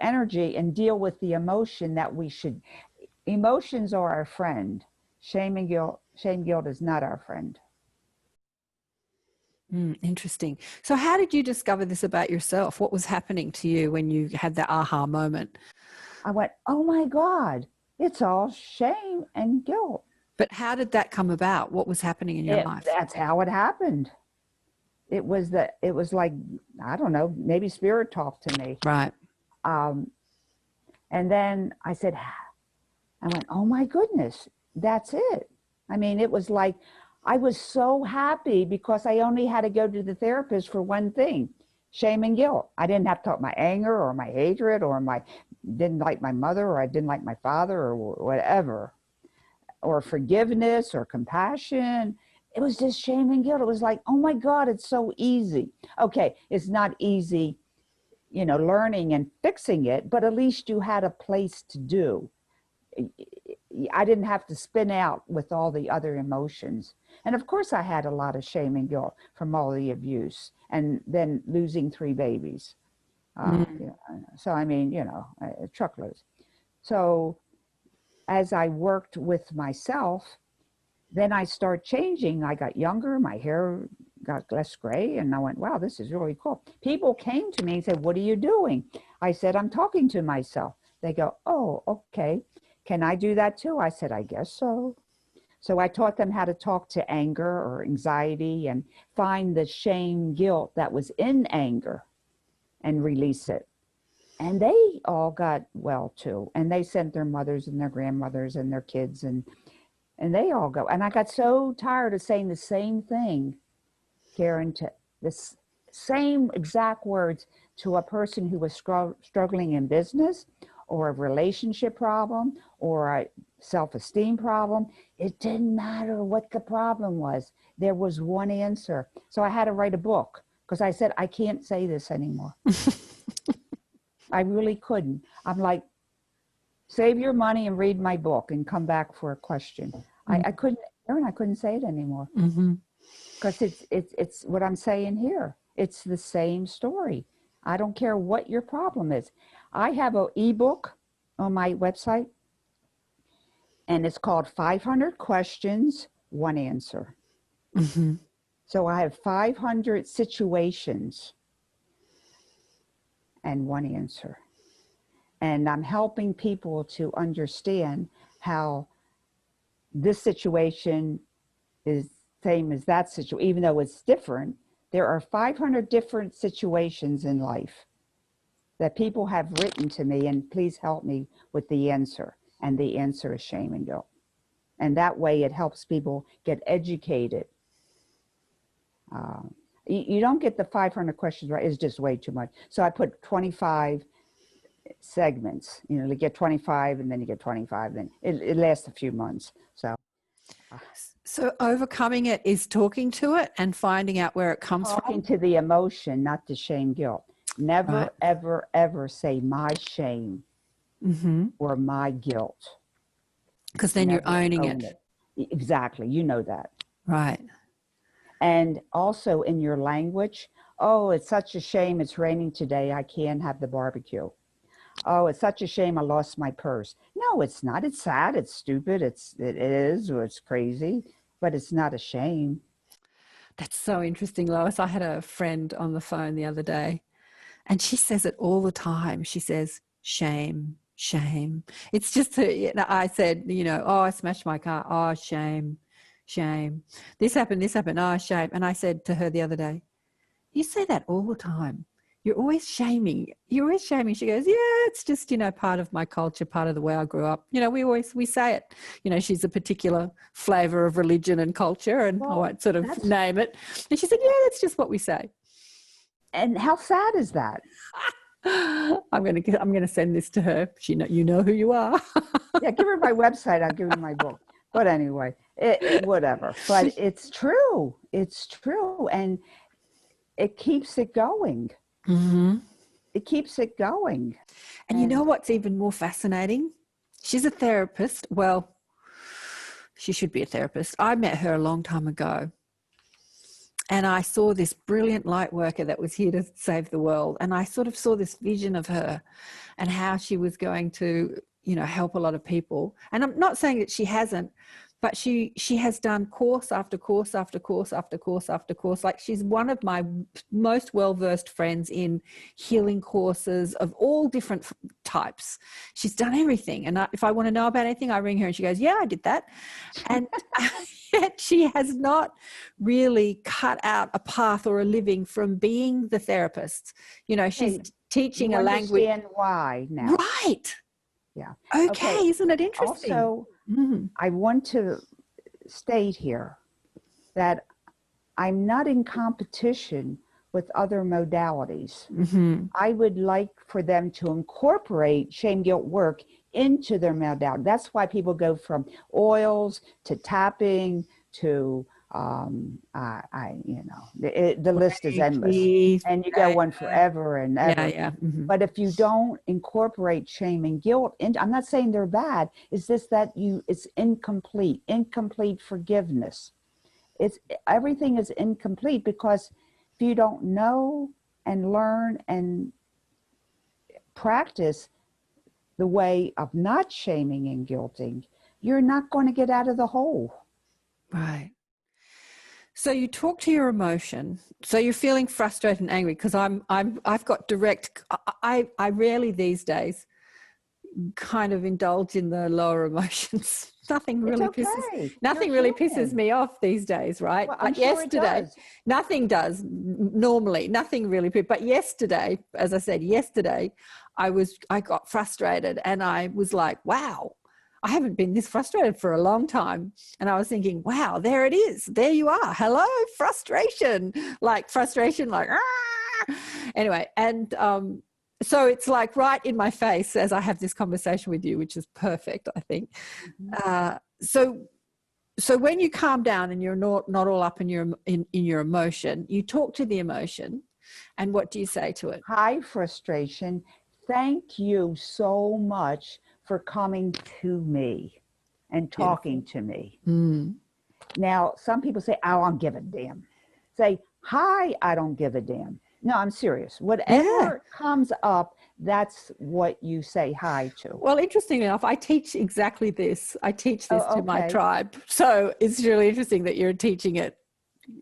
energy and deal with the emotion that we should. Emotions are our friend. Shame and guilt is not our friend. Interesting. So how did you discover this about yourself? What was happening to you when you had the aha moment? I went, oh my God, it's all shame and guilt. But how did that come about? What was happening in your life? That's how it happened. It was like, I don't know, maybe spirit talked to me. Right. And then I went, oh my goodness, that's it. I mean, it was like, I was so happy because I only had to go to the therapist for one thing, shame and guilt. I didn't have to talk my anger or my hatred or didn't like my mother or I didn't like my father or whatever, or forgiveness or compassion. It was just shame and guilt. It was like, oh my God, it's so easy. Okay, it's not easy, learning and fixing it, but at least you had a place to do. I didn't have to spin out with all the other emotions. And of course I had a lot of shame and guilt from all the abuse and then losing 3 babies. So, I mean, truckloads. So as I worked with myself, then I started changing. I got younger, my hair got less gray, and I went, wow, this is really cool. People came to me and said, what are you doing? I said, I'm talking to myself. They go, oh, okay. Can I do that too? I said, I guess so. So I taught them how to talk to anger or anxiety and find the shame, guilt that was in anger and release it. And they all got well too. And they sent their mothers and their grandmothers and their kids and they all go. And I got so tired of saying the same thing, Karen, to the same exact words to a person who was struggling in business or a relationship problem or a self-esteem problem. It didn't matter what the problem was. There was one answer. So I had to write a book because I said, I can't say this anymore. I really couldn't. I'm like, save your money and read my book and come back for a question. I couldn't, Erin, I couldn't say it anymore. Because it's what I'm saying here. It's the same story. I don't care what your problem is. I have an ebook on my website, and it's called 500 Questions, One Answer. So I have 500 situations and one answer. And I'm helping people to understand how this situation is same as that situation, even though it's different. There are 500 different situations in life that people have written to me, and please help me with the answer. And the answer is shame and guilt. And that way it helps people get educated. You don't get the 500 questions right. It's just way too much. So I put 25 segments, you get 25 and then you get 25, then it lasts a few months. So overcoming it is talking to it and finding out where it comes from. Talking to the emotion, not the shame, guilt. Never, ever, ever say my shame or my guilt. Because then you're owning it. Exactly. You know that. Right. And also in your language, oh, it's such a shame it's raining today. I can't have the barbecue. Oh, it's such a shame I lost my purse. No, it's not. It's sad. It's stupid. It is, or it's crazy, but it's not a shame. That's so interesting, Lois. I had a friend on the phone the other day, and she says it all the time. She says, shame, shame. It's just, I said, oh, I smashed my car. Oh, shame, shame. This happened. Oh, shame. And I said to her the other day, you say that all the time. You're always shaming. You're always shaming. She goes, yeah, it's just, part of my culture, part of the way I grew up. We say it. She's a particular flavor of religion and culture, and I won't sort of name it. And she said, yeah, that's just what we say. And how sad is that? I'm going to send this to her. You know who you are. Yeah, give her my website. I'll give her my book. But anyway, whatever. But it's true. It's true. And it keeps it going. It keeps it going. And you know what's even more fascinating? She's a therapist. Well, she should be a therapist. I met her a long time ago. And I saw this brilliant light worker that was here to save the world. And I sort of saw this vision of her and how she was going to, you know, help a lot of people. And I'm not saying that she hasn't, but she has done course after course after course after course after course. Like, she's one of my most well-versed friends in healing courses of all different types. She's done everything. And if I want to know about anything, I ring her and she goes, yeah, I did that. And yet she has not really cut out a path or a living from being the therapist. You know, she's teaching a language. Understand why now. Right. Yeah. Okay. Isn't it interesting? Also, I want to state here that I'm not in competition with other modalities. I would like for them to incorporate shame guilt work into their modality. That's why people go from oils to tapping to the list is endless, and you go on forever and ever. But if you don't incorporate shame and guilt, I'm not saying they're bad. It's just that it's incomplete forgiveness. Everything is incomplete because if you don't know and learn and practice the way of not shaming and guilting, you're not going to get out of the hole. Right. So you talk to your emotion. So you're feeling frustrated and angry, because I've got direct. I rarely these days kind of indulge in the lower emotions. Nothing really pisses me off these days, right? Well, like yesterday, nothing does normally. Nothing really. But yesterday, as I said, I got frustrated and I was like, wow. I haven't been this frustrated for a long time. And I was thinking, wow, there it is. There you are. Hello, frustration. Like, ah! Anyway. And so it's like right in my face as I have this conversation with you, which is perfect, I think. So when you calm down and you're not all up in your emotion, you talk to the emotion, and what do you say to it? Hi, frustration. Thank you so much for coming to me and talking to me. Now, some people say, I don't give a damn. Say, hi, I don't give a damn. No, I'm serious. Whatever comes up, that's what you say hi to. Well, interestingly enough, I teach exactly this. I teach this to my tribe. So it's really interesting that you're teaching it.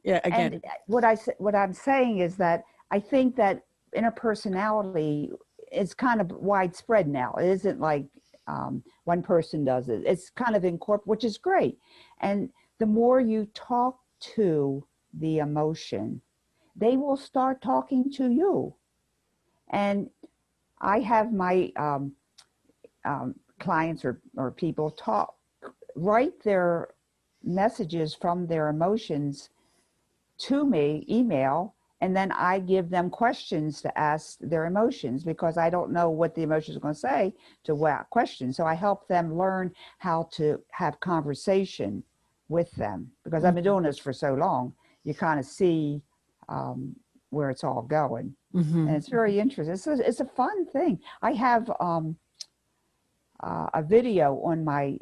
Yeah, again. And what I'm saying is that I think that interpersonality is kind of widespread now. It isn't like one person does it. It's kind of incorporated, which is great. And the more you talk to the emotion, they will start talking to you. And I have my clients or people write their messages from their emotions to me, email, and then I give them questions to ask their emotions, because I don't know what the emotions are going to say to what question. So I help them learn how to have conversation with them, because I've been doing this for so long. You kind of see where it's all going. And it's very interesting. It's a fun thing. I have a video on my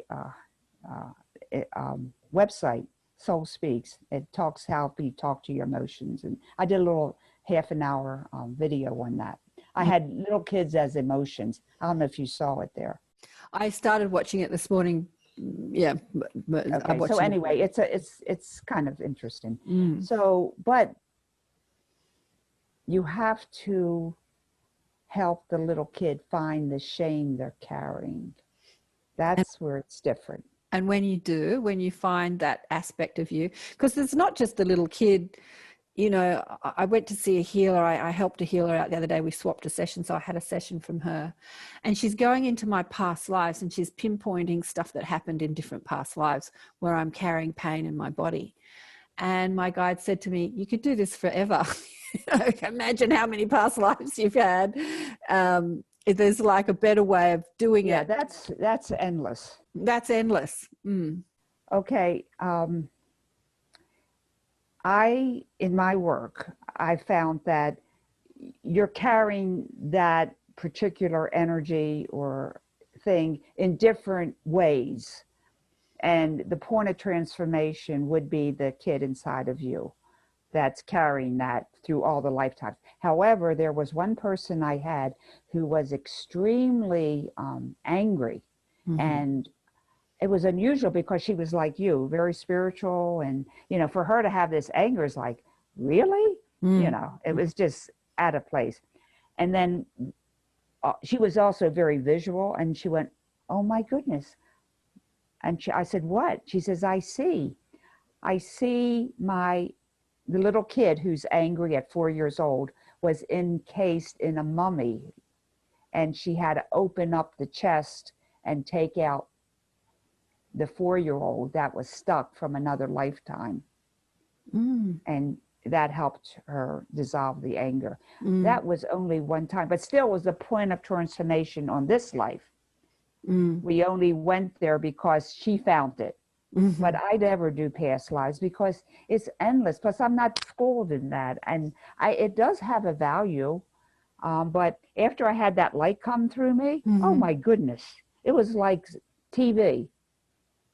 website, Soul Speaks. It talks how you talk to your emotions. And I did a little half-an-hour video on that. I had little kids as emotions. I don't know if you saw it there. I started watching it this morning. Yeah. Okay. So anyway, it's kind of interesting. So, but you have to help the little kid find the shame they're carrying. That's where it's different. And when you find that aspect of you, because it's not just the little kid, you know, I went to see a healer. I helped a healer out the other day. We swapped a session. So I had a session from her, and she's going into my past lives, and she's pinpointing stuff that happened in different past lives where I'm carrying pain in my body. And my guide said to me, you could do this forever. Imagine how many past lives you've had. There's like a better way of doing it. Yeah, that's endless. That's endless. Okay. In my work, I found that you're carrying that particular energy or thing in different ways. And the point of transformation would be the kid inside of you that's carrying that through all the lifetimes. However, there was one person I had who was extremely angry. And it was unusual because she was like you, very spiritual. And, you know, for her to have this anger is like, really? You know, it was just out of place. And then she was also very visual, and she went, oh my goodness. And I said, what? She says, I see the little kid who's angry at 4 years old was encased in a mummy, and she had to open up the chest and take out the 4-year-old that was stuck from another lifetime. And that helped her dissolve the anger. That was only one time, but still was a point of transformation on this life. We only went there because she found it. But I never do past lives because it's endless. Plus, I'm not schooled in that. And it does have a value. But after I had that light come through me, oh my goodness, it was like TV.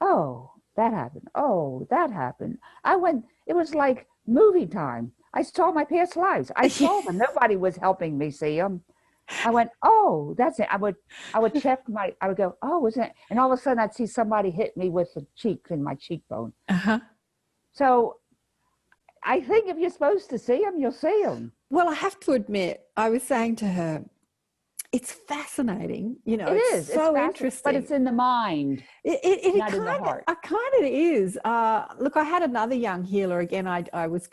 Oh, that happened. Oh, that happened. It was like movie time. I saw my past lives. I saw them. Nobody was helping me see them. I went, oh, that's it. I would check I would go, oh, isn't it? And all of a sudden I'd see somebody hit me with the cheek in my cheekbone. So I think if you're supposed to see them, you'll see them. Well, I have to admit, I was saying to her, it's fascinating, you know. It it's is. so it's interesting, but it's in the mind. It not in the heart. Kind of is. Look, I had another young healer again. I was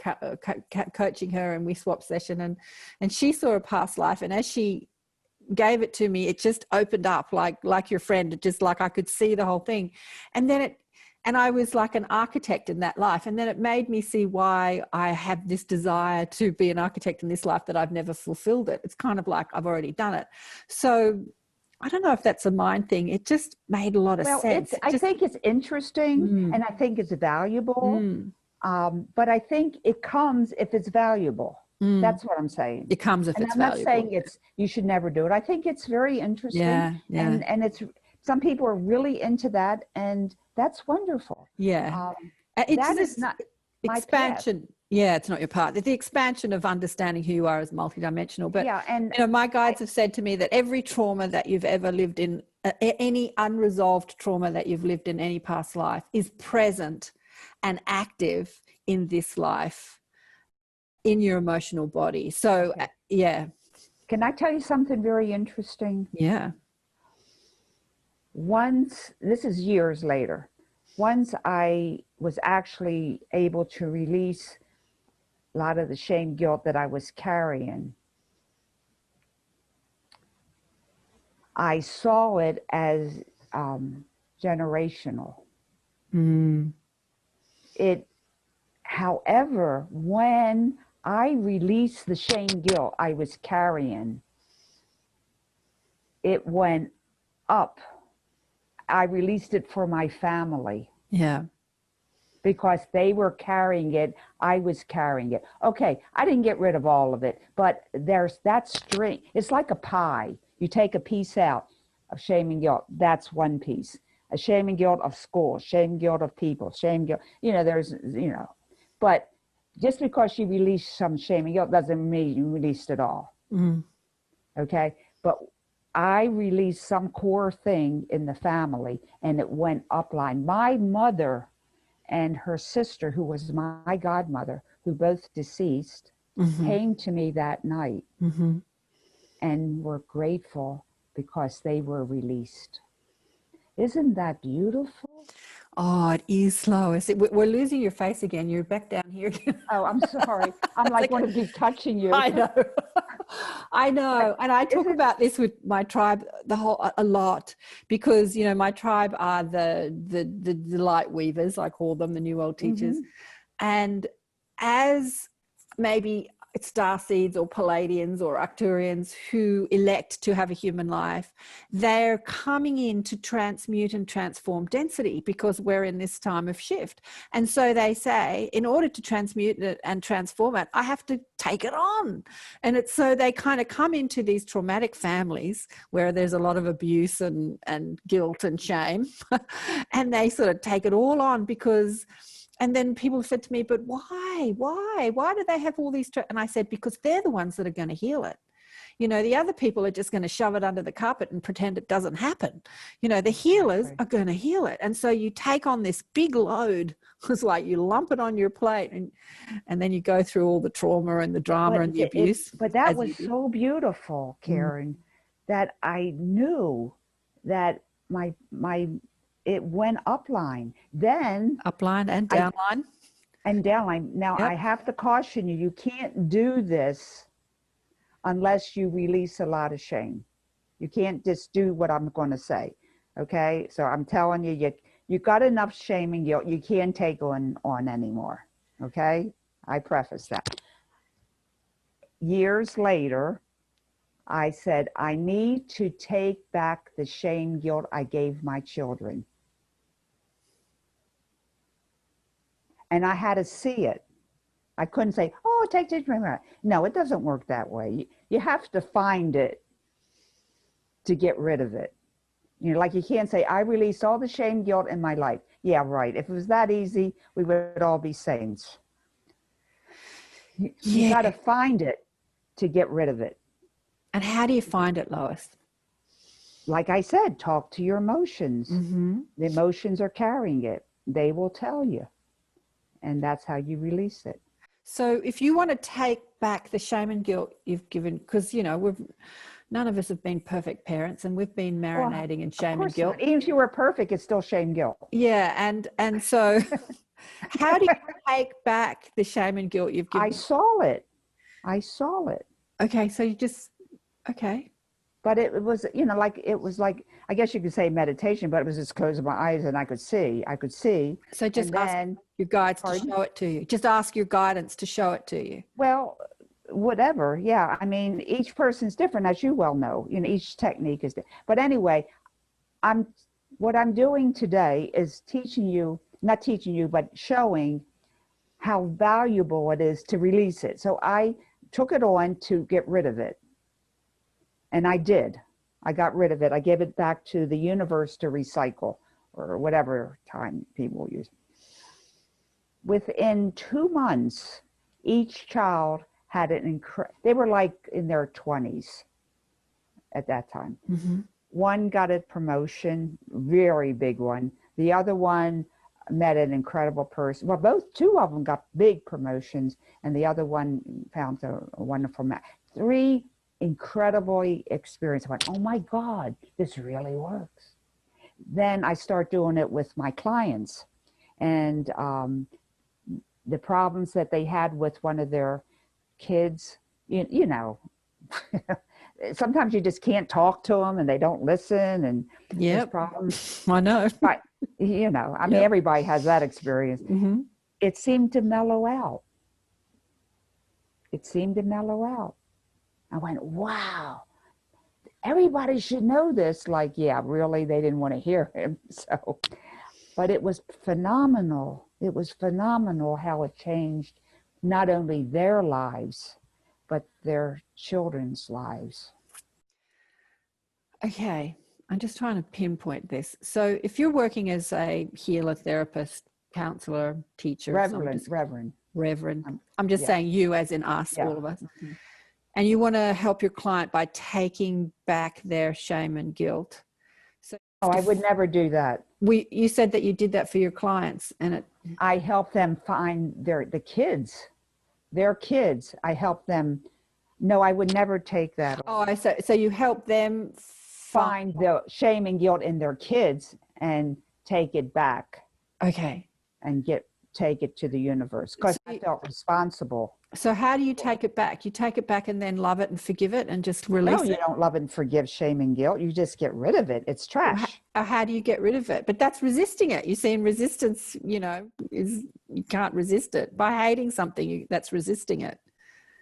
coaching her, and we swapped session, and she saw a past life, and as she gave it to me, it just opened up like your friend. It just like I could see the whole thing, and I was like an architect in that life. And then it made me see why I have this desire to be an architect in this life, that I've never fulfilled it. It's kind of like I've already done it. So I don't know if that's a mind thing. It just made a lot of sense. I think it's interesting and I think it's valuable. But I think it comes if it's valuable. That's what I'm saying. It comes if it's valuable. I'm not saying you should never do it. I think it's very interesting. And it's some people are really into that, and that's wonderful. That is not my expansion path. It's not your part. The expansion of understanding who you are as multidimensional. But you know, my guides have said to me that every trauma that you've ever lived in, any unresolved trauma that you've lived in any past life, is present and active in this life, in your emotional body. So Can I tell you something very interesting? Once, this is years later, once I was actually able to release a lot of the shame, guilt that I was carrying, I saw it as generational. However, when I released the shame, guilt I was carrying, it went up. I released it for my family. Because they were carrying it, I was carrying it. Okay, I didn't get rid of all of it, but there's that string. It's like a pie. You take a piece out of shame and guilt. That's one piece. A shame and guilt of school, shame and guilt of people, shame and guilt. You know, but just because you release some shame and guilt doesn't mean you released it all. Okay, but I released some core thing in the family, and it went upline. My mother and her sister, who was my godmother, who both deceased, came to me that night and were grateful because they were released. Isn't that beautiful? Oh, it is, Lois. We're losing your face again. You're back down here again. Oh, I'm sorry. I'm like want to be touching you. I know. I know. And I talk about this with my tribe a lot, because, you know, my tribe are the light weavers, I call them, the New World teachers. And as maybe starseeds or Palladians or Arcturians who elect to have a human life, they're coming in to transmute and transform density because we're in this time of shift. And so they say, in order to transmute it and transform it, I have to take it on. And it's so they kind of come into these traumatic families where there's a lot of abuse and guilt and shame, and they sort of take it all on because... And then people said to me, but why do they have all these? And I said, because they're the ones that are going to heal it. You know, the other people are just going to shove it under the carpet and pretend it doesn't happen. You know, the healers are going to heal it. And so you take on this big load. It's like you lump it on your plate and then you go through all the trauma and the drama and the abuse. But that was so beautiful, Karen, that I knew that it went upline. Then upline and downline. Now, I have to caution you, you can't do this unless you release a lot of shame. You can't just do what I'm going to say. Okay? So I'm telling you, you got enough shame and guilt. You can't take on anymore. Okay? I preface that. Years later, I said, I need to take back the shame, guilt I gave my children. And I had to see it. I couldn't say, oh, take this. No, it doesn't work that way. You have to find it to get rid of it. You know, like you can't say, I released all the shame, guilt in my life. Yeah, right. If it was that easy, we would all be saints. You got to find it to get rid of it. And how do you find it, Lois? Like I said, talk to your emotions. The emotions are carrying it. They will tell you. And that's how you release it. So if you want to take back the shame and guilt you've given, because, you know, none of us have been perfect parents and we've been marinating in shame and guilt. Even if you were perfect, it's still shame, guilt. Yeah. And so how do you take back the shame and guilt you've given? I saw it. Okay. So you just, okay. But it was, you know, I guess you could say meditation, but it was just closing my eyes and I could see. So just ask your guides to show it to you. Just ask your guidance to show it to you. Well, whatever. Yeah. I mean, each person's different, as you well know. You know, each technique is different. But anyway, what I'm doing today is not teaching you, but showing how valuable it is to release it. So I took it on to get rid of it. And I did. I got rid of it. I gave it back to the universe to recycle, or whatever time people use. Within 2 months, each child had they were like in their 20s at that time. One got a promotion, very big one. The other one met an incredible person. Well, two of them got big promotions, and the other one found a wonderful match. 3 incredibly experienced. I went, oh my God, this really works. Then I start doing it with my clients, and the problems that they had with one of their kids, you know, sometimes you just can't talk to them and they don't listen, and there's problems. I know. But, you know, I mean, everybody has that experience. It seemed to mellow out. I went, wow, everybody should know this. Like, yeah, really, they didn't want to hear him. So, but it was phenomenal. It was phenomenal how it changed not only their lives, but their children's lives. Okay, I'm just trying to pinpoint this. So if you're working as a healer, therapist, counselor, teacher, Reverend. I'm just saying you as in us, all of us. And you want to help your client by taking back their shame and guilt. So I would never do that. You said that you did that for your clients, and I help them find their kids. I help them. No, I would never take that. Oh, so you help them find the shame and guilt in their kids and take it back. Okay. And take it to the universe, because I felt responsible. So how do you take it back? You take it back and then love it and forgive it and just release it? No, you don't love and forgive shame and guilt. You just get rid of it. It's trash. How do you get rid of it? But that's resisting it. You see, in resistance, you know, you can't resist it. By hating something, that's resisting it.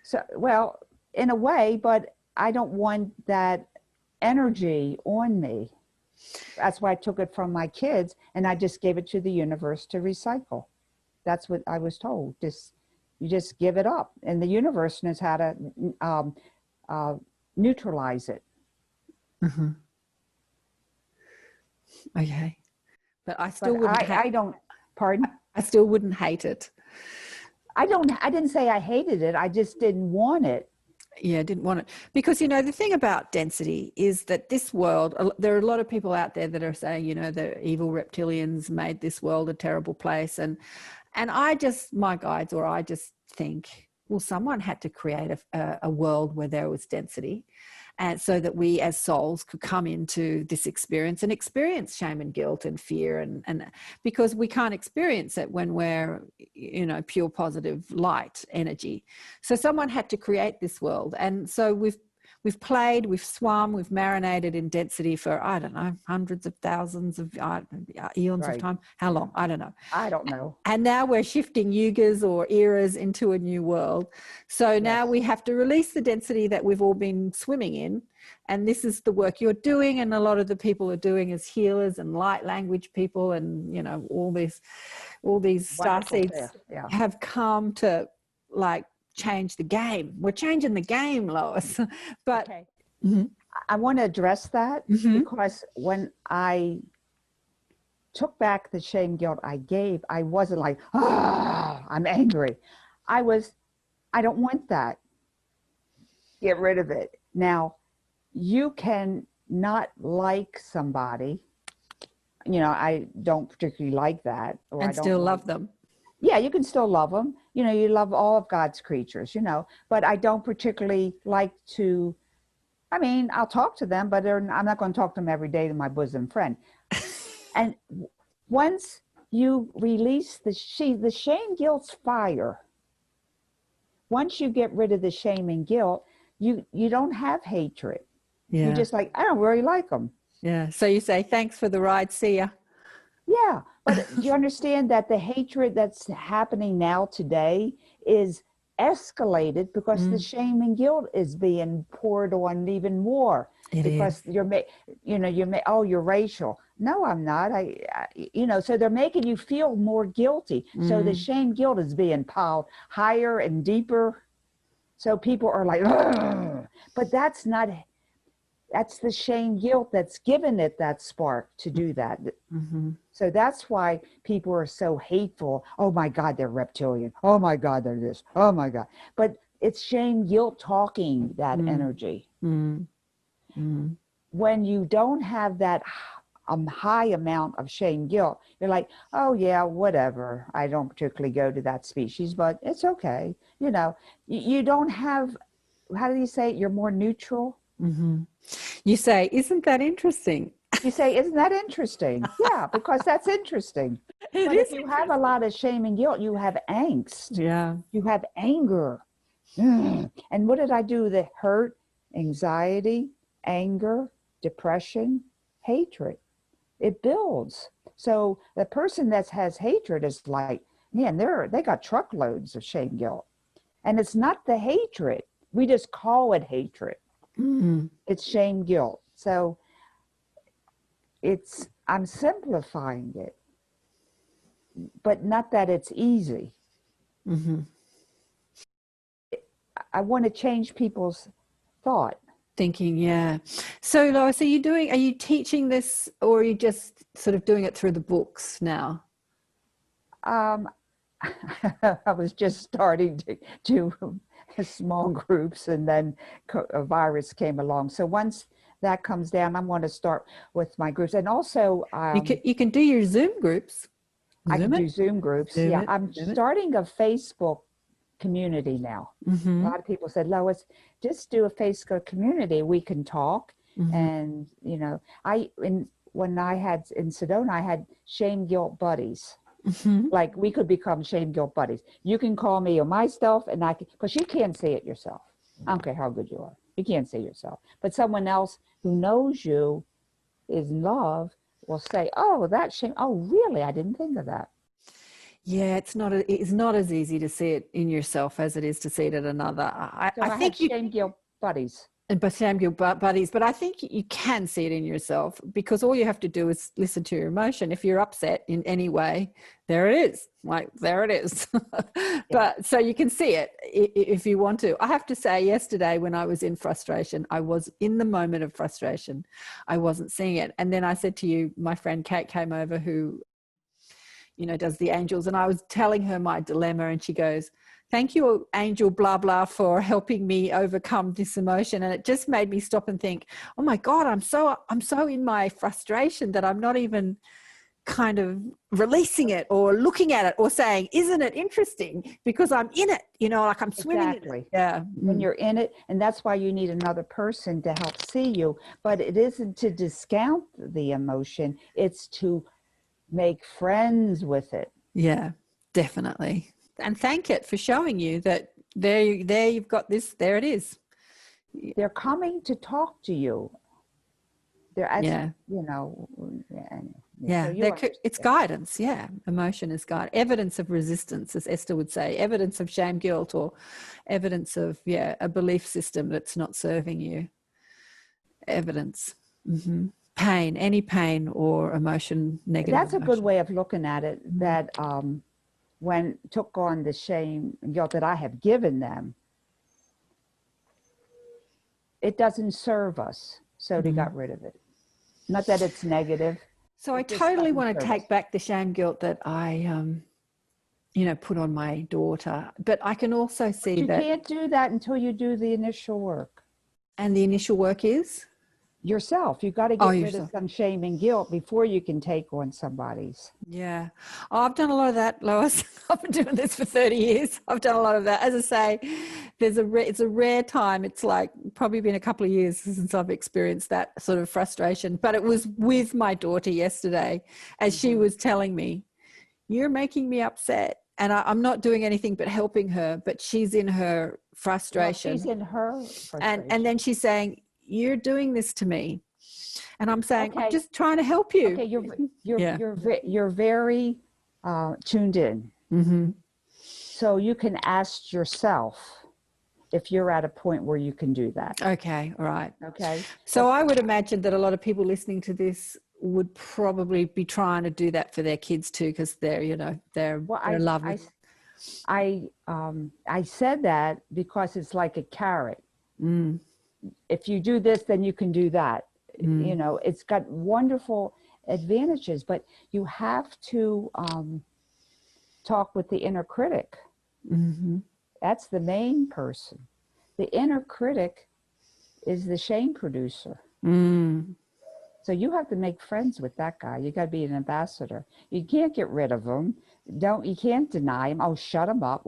So, well, in a way, but I don't want that energy on me. That's why I took it from my kids and I just gave it to the universe to recycle. That's what I was told. You just give it up, and the universe knows how to neutralize it. Mm-hmm. Okay, but I still wouldn't. I don't. Pardon? I still wouldn't hate it. I didn't say I hated it. I just didn't want it. Yeah, I didn't want it. Because, you know, the thing about density is that this world, there are a lot of people out there that are saying, you know, the evil reptilians made this world a terrible place. And I just, my guides, or I just think, well, someone had to create a world where there was density. And so that we as souls could come into this experience and experience shame and guilt and fear, and because we can't experience it when we're, you know, pure positive light energy. So someone had to create this world. And so we've played, we've swum, we've marinated in density for, I don't know, hundreds of thousands of eons of time. How long? I don't know. I don't know. And now we're shifting yugas or eras into a new world. So now we have to release the density that we've all been swimming in. And this is the work you're doing, and a lot of the people are doing as healers and light language people, and, you know, all these starseeds have come to, like, change the game. We're changing the game, Lois. But I want to address that because when I took back the shame guilt I gave, I wasn't like, I'm angry. I don't want that. Get rid of it. Now, you can not like somebody. You know, I don't particularly like that. Or and I don't still love them. Yeah, you can still love them. You know, you love all of God's creatures, you know, but I don't particularly like to, I mean, I'll talk to them, but I'm not going to talk to them every day to my bosom friend. And once you release the shame guilt's fire, once you get rid of the shame and guilt, you don't have hatred. Yeah. You're just like, I don't really like them. Yeah. So you say, thanks for the ride. See ya. Yeah, but you understand that the hatred that's happening now today is escalated because the shame and guilt is being poured on even more. Because you're racial. No, I'm not. So they're making you feel more guilty. So the shame guilt is being piled higher and deeper. So people are like, ugh. But that's the shame guilt that's given it that spark to do that. So that's why people are so hateful. Oh my God, they're reptilian. Oh my God, they're this. Oh my God. But it's shame guilt talking that energy. When you don't have that high amount of shame guilt, you're like, oh yeah, whatever. I don't particularly go to that species, but it's okay. You know, you don't have, how do you say it? You're more neutral. You say, isn't that interesting? You say, isn't that interesting? Yeah, because that's interesting. But if you have a lot of shame and guilt, you have angst. Yeah. You have anger. And what did I do? The hurt, anxiety, anger, depression, hatred. It builds. So the person that has hatred is like, man, they got truckloads of shame guilt. And it's not the hatred. We just call it hatred. It's shame guilt. So I'm simplifying it, but not that it's easy. I want to change people's thought. Thinking, yeah. So Lois, are you teaching this, or are you just sort of doing it through the books now? I was just starting to do small groups, and then a virus came along. So once that comes down, I want to start with my groups. And also you can do your Zoom groups. I can do Zoom groups. I'm starting a Facebook community now. A lot of people said, Lois, just do a Facebook community. We can talk. And you know, when I had in Sedona, I had shame guilt buddies. Like we could become shame guilt buddies. You can call me on my stuff, and I can, because you can't see it yourself. I don't care how good you are. You can't see yourself. But someone else who knows you is in love will say, oh, that shame. Oh, really? I didn't think of that. Yeah, it's not as easy to see it in yourself as it is to see it in another. So I think have shame guilt buddies. But shame guilt buddies, but I think you can see it in yourself, because all you have to do is listen to your emotion. If you're upset in any way, there it is. Like, there it is. But so you can see it if you want to. I have to say, yesterday when I was in frustration, I was in the moment of frustration. I wasn't seeing it. And then I said to you, my friend Kate came over, who, you know, does the angels, and I was telling her my dilemma, and she goes, "Thank you, angel blah blah, for helping me overcome this emotion." And it just made me stop and think, oh my God, I'm so in my frustration that I'm not even kind of releasing it or looking at it or saying, isn't it interesting? Because I'm in it, you know, like I'm swimming in it. Yeah. When you're in it, and that's why you need another person to help see you. But it isn't to discount the emotion, it's to make friends with it. Yeah, definitely. And thank it for showing you that there you've got this, there it is. They're coming to talk to you. They're, you know. Yeah, so it's guidance. Yeah, emotion is guidance. Evidence of resistance, as Esther would say, evidence of shame, guilt, or evidence of, a belief system that's not serving you. Evidence. Mm-hmm. Pain, any pain or emotion, negative That's emotion. a good way of looking at it, that when took on the shame and guilt that I have given them, it doesn't serve us, so they got rid of it. Not that it's negative. So I totally want to take back the shame, guilt that I, put on my daughter. But I can also see that... You can't do that until you do the initial work. And the initial work is? Yourself. You've got to get rid of some shame and guilt before you can take on somebody's. Yeah. Oh, I've done a lot of that, Lois. I've been doing this for 30 years. I've done a lot of that. As I say, it's a rare time. It's like probably been a couple of years since I've experienced that sort of frustration. But it was with my daughter yesterday, as she was telling me, "You're making me upset." And I'm not doing anything but helping her, but she's in her frustration. Well, she's in her frustration. And then she's saying, "You're doing this to me," and I'm saying, "I'm just trying to help you." Okay, you're very tuned in. Mm-hmm. So you can ask yourself if you're at a point where you can do that. Okay, all right. Okay. So I would imagine that a lot of people listening to this would probably be trying to do that for their kids too, because they're lovely. I said that because it's like a carrot. Mm. If you do this, then you can do that. You know, it's got wonderful advantages, but you have to talk with the inner critic. Mm-hmm. That's the main person. The inner critic is the shame producer. Mm. So you have to make friends with that guy. You got to be an ambassador. You can't get rid of him. You can't deny him. Oh, shut him up.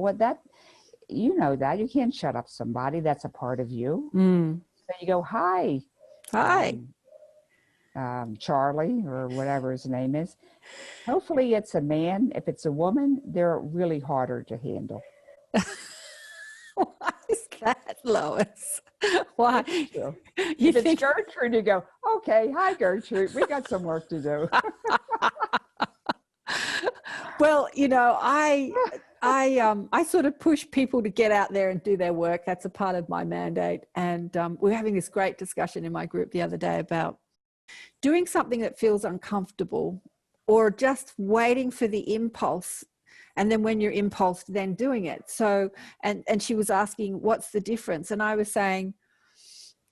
You know that. You can't shut up somebody. That's a part of you. Mm. So you go, "Hi. Hi. Charlie," or whatever his name is. Hopefully it's a man. If it's a woman, they're really harder to handle. Why is that, Lois? Why? If it's Gertrude, you go, "Okay, hi Gertrude, we got some work to do." Well, you know, I sort of push people to get out there and do their work. That's a part of my mandate. And we were having this great discussion in my group the other day about doing something that feels uncomfortable, or just waiting for the impulse. And then when you're impulsed, then doing it. So, and she was asking, what's the difference? And I was saying,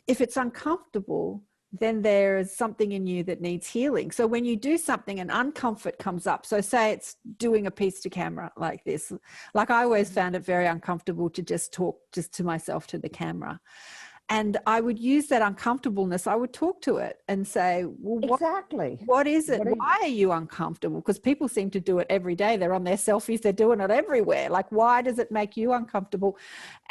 if it's uncomfortable, then there is something in you that needs healing. So when you do something and uncomfort comes up, so say it's doing a piece to camera like this, like I always found it very uncomfortable to just talk just to myself, to the camera. And I would use that uncomfortableness. I would talk to it and say, well, what is it? Why are you uncomfortable? Because people seem to do it every day. They're on their selfies. They're doing it everywhere. Like, why does it make you uncomfortable?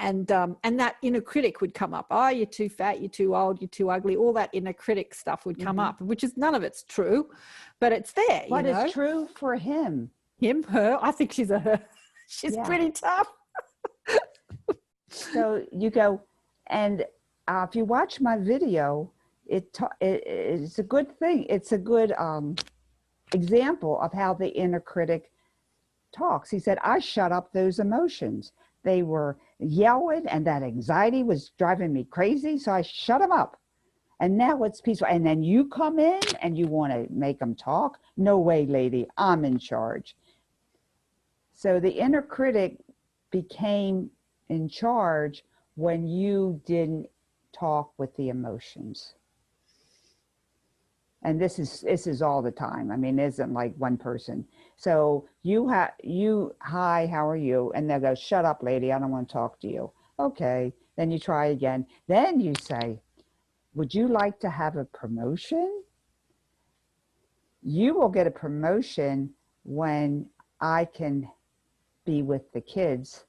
And that inner critic would come up. Oh, you're too fat. You're too old. You're too ugly. All that inner critic stuff would come up, which is, none of it's true, but it's there. But it's true for him. Him, her. I think she's a her. She's pretty tough. So you go, and if you watch my video, it's a good thing. It's a good example of how the inner critic talks. He said, I shut up those emotions. They were yelling and that anxiety was driving me crazy. So I shut them up. And now it's peaceful. And then you come in and you want to make them talk. No way, lady, I'm in charge. So the inner critic became in charge when you didn't talk with the emotions. And this is all the time. I mean, it isn't like one person. So hi, how are you? And they'll go, shut up, lady, I don't want to talk to you. Okay, then you try again. Then you say, would you like to have a promotion? You will get a promotion when I can be with the kids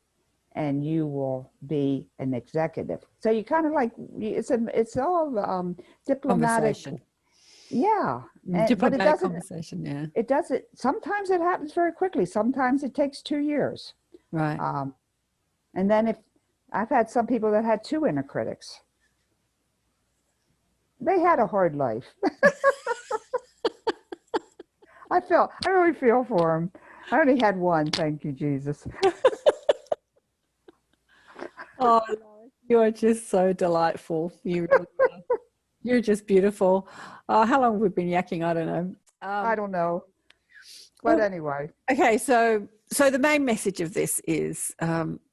and you will be an executive. So you kind of like, it's all diplomatic. Yeah. But it doesn't, conversation, yeah. It doesn't, sometimes it happens very quickly. Sometimes it takes 2 years. Right. And then I've had some people that had 2 inner critics. They had a hard life. I really feel for them. I only had 1, thank you, Jesus. Oh, you're just so delightful. You really are. You're just beautiful. How long have we been yakking? I don't know. I don't know. But anyway. Okay, so the main message of this is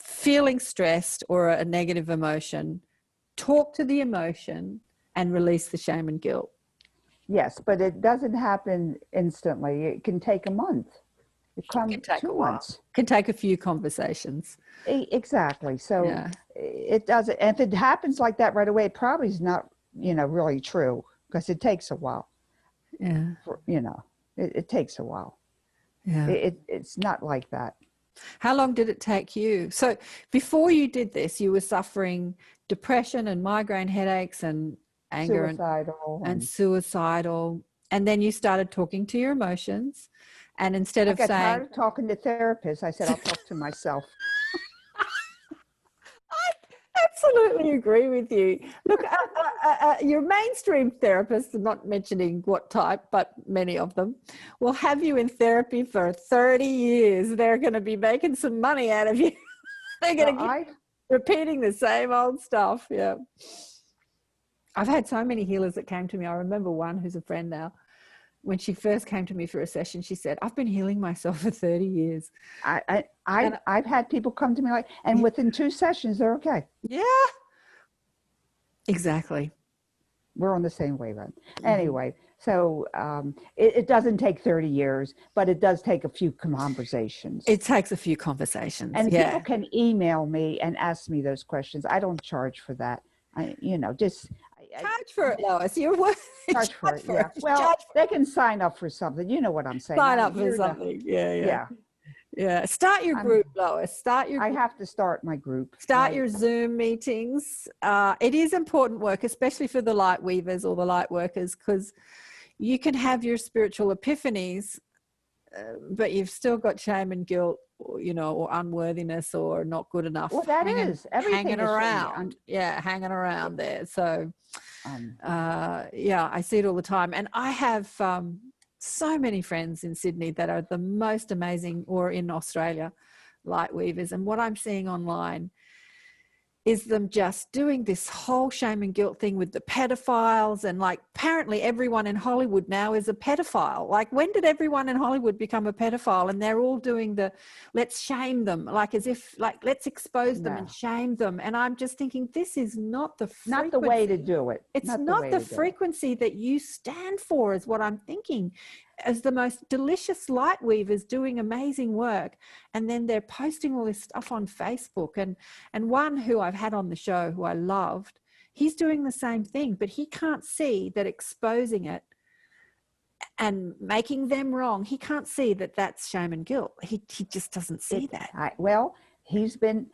feeling stressed or a negative emotion, talk to the emotion and release the shame and guilt. Yes, but it doesn't happen instantly. It can take a month. It can take 2 months. It can take a few conversations. Exactly. So it doesn't. And if it happens like that right away, it probably is not, really true, because it takes a while. Yeah. It takes a while. Yeah. It's not like that. How long did it take you? So before you did this, you were suffering depression and migraine headaches and anger and suicidal. And then you started talking to your emotions. And instead of saying, I got tired of talking to therapists, I said, I'll talk to myself. I absolutely agree with you. Look, your mainstream therapists, I'm not mentioning what type, but many of them, will have you in therapy for 30 years. They're going to be making some money out of you. They're going to keep repeating the same old stuff. Yeah. I've had so many healers that came to me. I remember one who's a friend now. When she first came to me for a session, she said, I've been healing myself for 30 years. I've had people come to me and within 2 sessions, they're okay. Yeah, exactly. We're on the same wavelength. Anyway, so it doesn't take 30 years, but it does take a few conversations. It takes a few conversations. And people can email me and ask me those questions. I don't charge for that. Charge for it, Lois. You're worth charge for it. Yeah. Well, they can sign up for something. You know what I'm saying. Sign up for something. Yeah. Start your group, Lois. I have to start my group. Start your Zoom meetings. It is important work, especially for the light weavers or the light workers, because you can have your spiritual epiphanies, but you've still got shame and guilt, or unworthiness or not good enough. Well, everything hanging around. Hanging around there. So, I see it all the time. And I have so many friends in Sydney that are the most amazing, or in Australia, light weavers. And what I'm seeing online is them just doing this whole shame and guilt thing with the pedophiles, and apparently everyone in Hollywood now is a pedophile. When did everyone in Hollywood become a pedophile? And they're all doing let's shame them, let's expose them and shame them. And I'm just thinking, this is not the frequency. Not the way to do it. It's not the frequency that you stand for, is what I'm thinking. As the most delicious light weavers doing amazing work, and then they're posting all this stuff on Facebook. And one who I've had on the show, who I loved, he's doing the same thing, but he can't see that exposing it and making them wrong, he can't see that that's shame and guilt. He just doesn't see that. He's been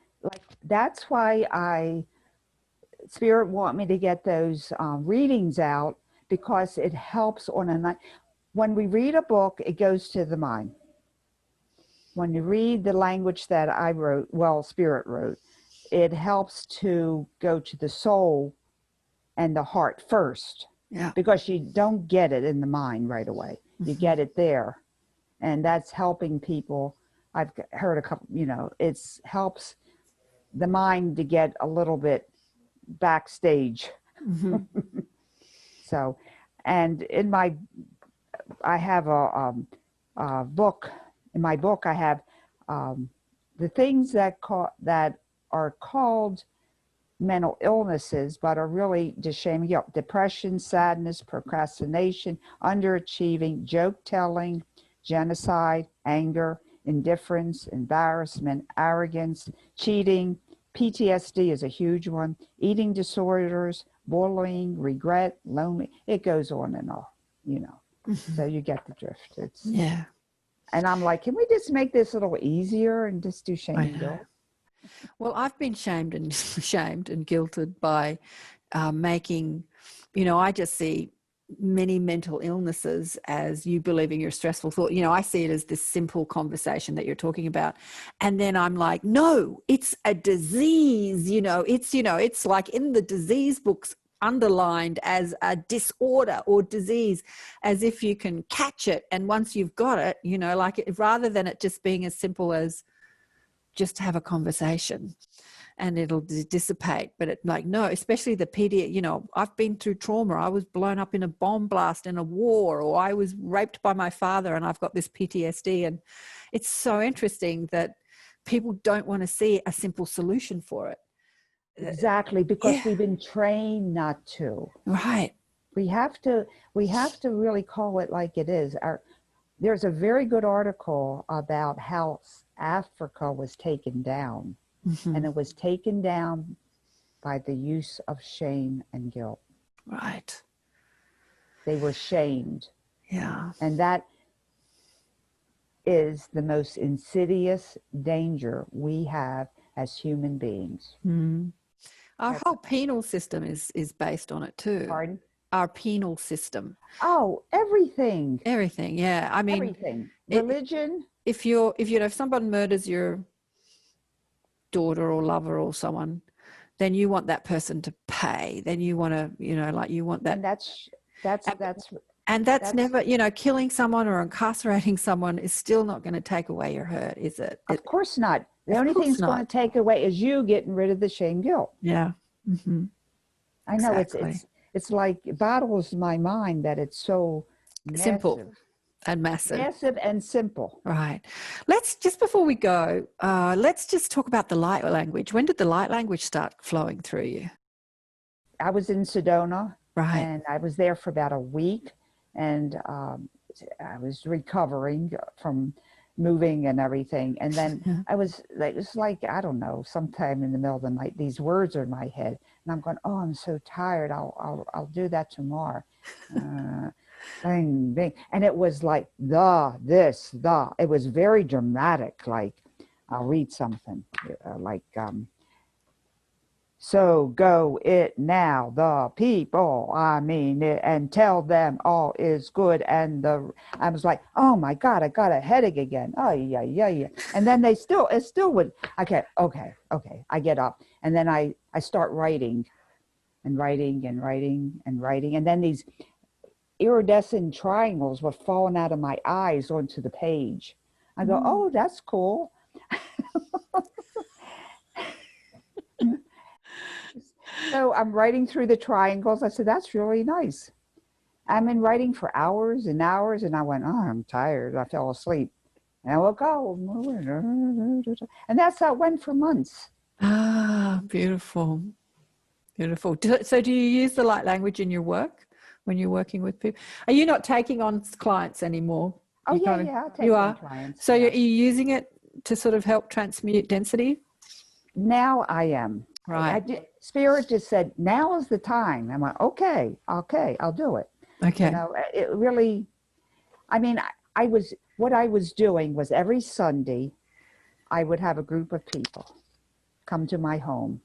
that's why Spirit want me to get those readings out, because it helps on a night. When we read a book, it goes to the mind. When you read the language that I wrote, Spirit wrote, it helps to go to the soul and the heart first. Yeah. Because you don't get it in the mind right away. You get it there. And that's helping people I've heard a couple, it helps the mind to get a little bit backstage. Mm-hmm. So, and I have a book. In my book, I have the things that are called mental illnesses, but are really just shaming you up: depression, sadness, procrastination, underachieving, joke telling, genocide, anger, indifference, embarrassment, arrogance, cheating. PTSD is a huge one. Eating disorders, bullying, regret, lonely. It goes on and on, Mm-hmm. So you get the drift. Yeah. And I'm like, can we just make this a little easier and just do shame and guilt? Well, I've been shamed and guilted by making, I just see many mental illnesses as you believing your stressful thought. I see it as this simple conversation that you're talking about. And then I'm like, no, it's a disease, it's like in the disease books underlined as a disorder or disease, as if you can catch it. And once you've got it, rather than it just being as simple as just have a conversation and it'll dissipate. But no, especially the PD, I've been through trauma. I was blown up in a bomb blast in a war, or I was raped by my father and I've got this PTSD. And it's so interesting that people don't want to see a simple solution for it. Exactly, because we've been trained not to. Right. We have to really call it like it is. There's a very good article about how Africa was taken down. Mm-hmm. And it was taken down by the use of shame and guilt. Right. They were shamed. Yeah. And that is the most insidious danger we have as human beings. Mm-hmm. Our whole penal system is based on it too. Pardon? Our penal system. Oh, everything. Everything, yeah. I mean, everything. Religion. If someone murders your daughter or lover or someone, then you want that person to pay. Then you want to, you want that. And that's never, killing someone or incarcerating someone is still not going to take away your hurt, is it? Of course not. The only thing it's going to take away is you getting rid of the shame guilt. Yeah. Mm-hmm. I know. Exactly. It's like, it boggles my mind that it's so simple and massive. Massive and simple. Right. Just before we go, let's just talk about the light language. When did the light language start flowing through you? I was in Sedona. Right. And I was there for about a week. And I was recovering from moving and everything. And then I was like, it's like, I don't know, sometime in the middle of the night, these words are in my head. And I'm going, oh, I'm so tired. I'll do that tomorrow. Bang, bang. And it was like it was very dramatic. Like, I'll read something so go it now, the people, and tell them all is good. And I was like, oh my God, I got a headache again. Oh, yeah. And then it still would, okay. I get up and then I start writing. And then these iridescent triangles were falling out of my eyes onto the page. I go, oh, that's cool. So I'm writing through the triangles. I said, that's really nice. I've been writing for hours and hours, and I went, oh, I'm tired. I fell asleep. And I woke up. And that's how it went for months. Ah, beautiful. Beautiful. So do you use the light language in your work when you're working with people? Are you not taking on clients anymore? Oh, yeah. You are? Clients. So are you using it to sort of help transmute density? Now I am. Right. Spirit just said, now is the time. I went, okay, I'll do it. Okay. It really, what I was doing was every Sunday, I would have a group of people come to my home,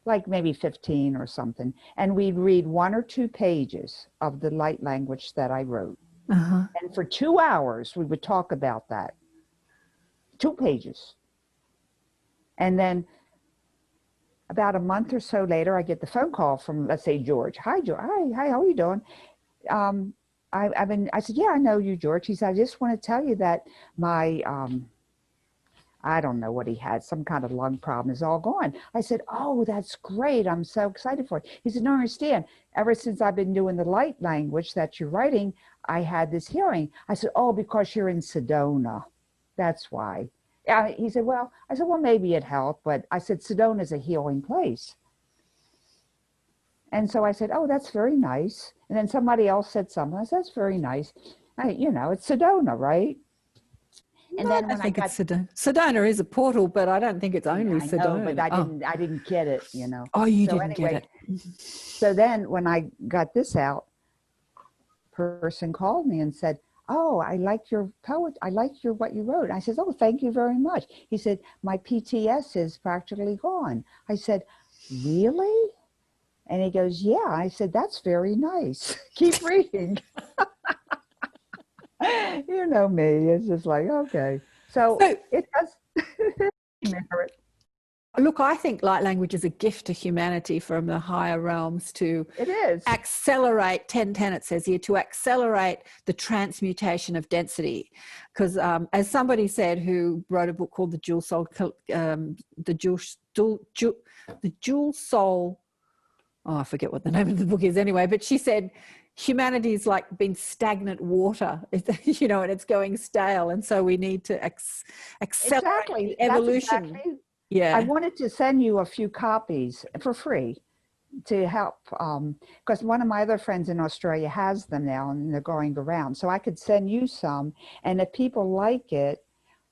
like maybe 15 or something, and we'd read 1 or 2 pages of the light language that I wrote. Uh-huh. And for 2 hours, we would talk about that. 2 pages. And then about a month or so later, I get the phone call from, let's say, George. Hi, George. Hi, how are you doing? I said, yeah, I know you, George. He said, I just want to tell you that my I don't know what he had, some kind of lung problem, is all gone. I said, oh, that's great. I'm so excited for it. He said, no, understand. Ever since I've been doing the light language that you're writing, I had this healing. I said, oh, because you're in Sedona. That's why. He said, well, I said, well, maybe it helped. But I said, Sedona is a healing place. And so I said, oh, that's very nice. And then somebody else said something. I said, that's very nice. It's Sedona, right? And then when I got Sedona is a portal, but I don't think it's only Sedona. But I didn't get it, Oh, you didn't get it. So then when I got this out, person called me and said, oh, I like your poet. I like what you wrote. And I said, oh, thank you very much. He said, my PTS is practically gone. I said, really? And he goes, yeah. I said, that's very nice. Keep reading. You know me, it's just like, okay. So it does merit. Look, I think light language is a gift to humanity from the higher realms to accelerate, 1010 it says here, to accelerate the transmutation of density. Because as somebody said who wrote a book called The Jewel Soul, I forget what the name of the book is anyway, but she said, humanity's like been stagnant water, and it's going stale. And so we need to accelerate the evolution. Yeah. I wanted to send you a few copies for free to help, because one of my other friends in Australia has them now and they're going around. So I could send you some. And if people like it,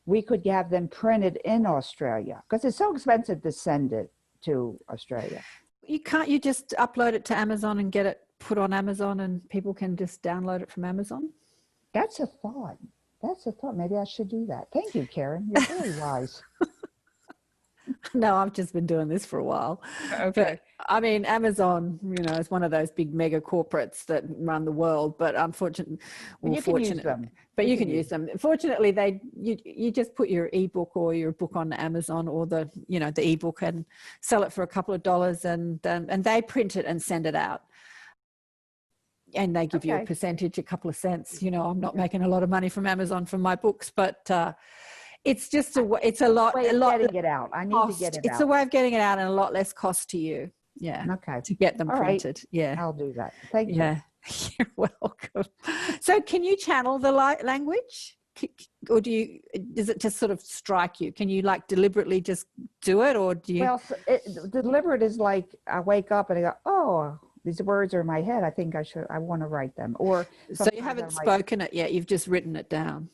we could have them printed in Australia, because it's so expensive to send it to Australia. You just upload it to Amazon and get it put on Amazon and people can just download it from Amazon? That's a thought. Maybe I should do that. Thank you, Karen. You're very wise. No, I've just been doing this for a while. Okay. But, I mean, Amazon, is one of those big mega corporates that run the world, but unfortunately, you can use them. But you can use them. Fortunately, you just put your ebook or your book on Amazon or the ebook and sell it for a couple of dollars and they print it and send it out. And they give you a percentage, a couple of cents. I'm not making a lot of money from Amazon from my books, but it's just it's a lot getting it out. I need to get it out. It's a way of getting it out and a lot less cost to you. Yeah. Okay. To get them printed. Right. Yeah. I'll do that. Thank you. Yeah. You're welcome. So can you channel the light language? Or does it just sort of strike you? Can you deliberately just do it, or do you? Well, deliberate is like I wake up and I go, oh, these words are in my head. I think I want to write them. Or so you haven't spoken it yet. You've just written it down.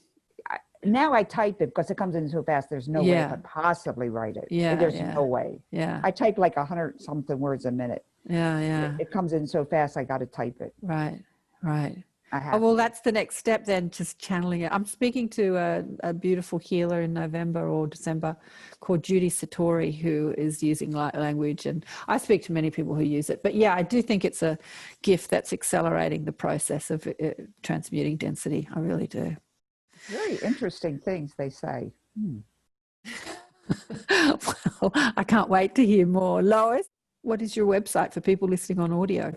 Now I type it because it comes in so fast. There's no way I could possibly write it. Yeah, there's no way. Yeah, I type like 100 something words a minute. Yeah. It comes in so fast. I got to type it. Right. Oh, well, that's the next step then, just channeling it. I'm speaking to a beautiful healer in November or December called Judy Satori, who is using light language. And I speak to many people who use it. But yeah, I do think it's a gift that's accelerating the process of transmuting density. I really do. Very interesting things they say. Well, I can't wait to hear more. Lois, what is your website for people listening on audio?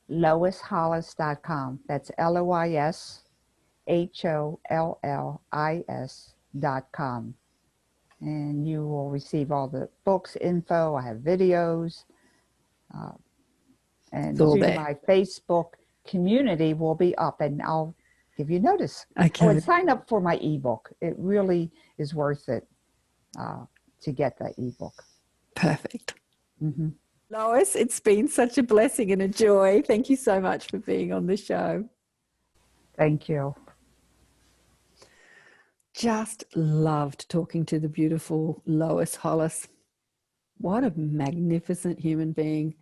LoisHollis.com. That's LoisHollis.com. And you will receive all the books, info. I have videos. And soon my Facebook community will be up, and I'll give you notice. Okay. Oh, and sign up for my ebook. It really is worth it to get that ebook. Perfect. Mm-hmm. Lois, it's been such a blessing and a joy. Thank you so much for being on the show. Thank you. Just loved talking to the beautiful Lois Hollis. What a magnificent human being.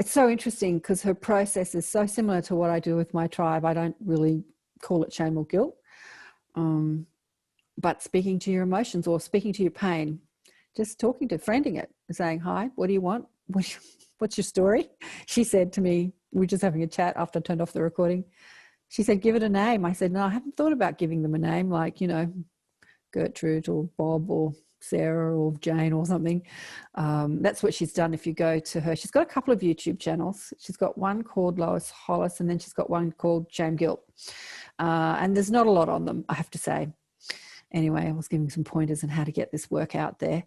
It's so interesting because her process is so similar to what I do with my tribe. I don't really call it shame or guilt, but speaking to your emotions or speaking to your pain, just friending it, saying, hi, what do you want? What's your story? She said to me, we were just having a chat after I turned off the recording. She said, give it a name. I said, no, I haven't thought about giving them a name, like, Gertrude or Bob or Sarah or Jane or something. That's what she's done. If you go to her, she's got a couple of YouTube channels. She's got one called Lois Hollis, and then she's got one called Shame Guilt. And there's not a lot on them, I have to say. anyway, I was giving some pointers on how to get this work out there.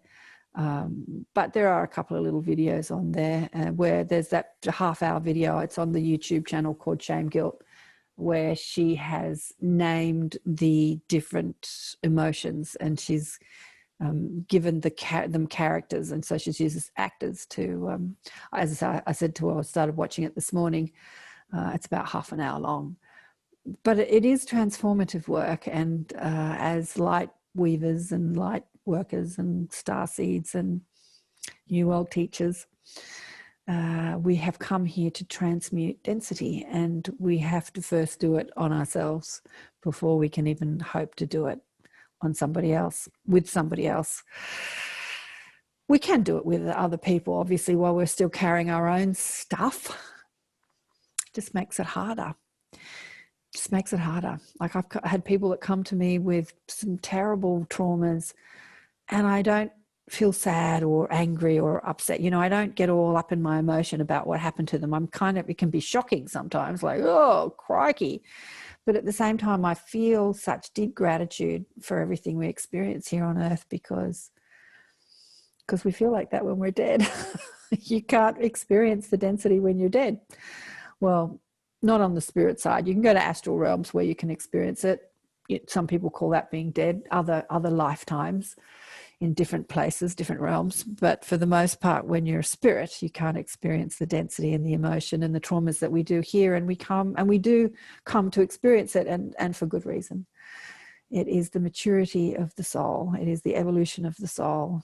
But there are a couple of little videos on there where there's that half-hour video. It's on the YouTube channel called Shame Guilt, where she has named the different emotions, and she's given them characters, and so she uses actors to, as I said to her, I started watching it this morning. It's about half an hour long. But it is transformative work, and as light weavers and light workers and star seeds and new world teachers, we have come here to transmute density, and we have to first do it on ourselves before we can even hope to do it on somebody else, with somebody else. We can do it with other people, obviously, while we're still carrying our own stuff. It just makes it harder. Just makes it harder. Like, I've had people that come to me with some terrible traumas, and I don't feel sad or angry or upset. You know, I don't get all up in my emotion about what happened to them. It can be shocking sometimes, like, oh, crikey. But at the same time, I feel such deep gratitude for everything we experience here on earth, because we feel like that when we're dead. You can't experience the density when you're dead. Well, not on the spirit side. You can go to astral realms where you can experience it. Some people call that being dead, other lifetimes in different places, different realms. But for the most part, when you're a spirit, you can't experience the density and the emotion and the traumas that we do here. And we do come to experience it, and for good reason. It is the maturity of the soul. It is the evolution of the soul.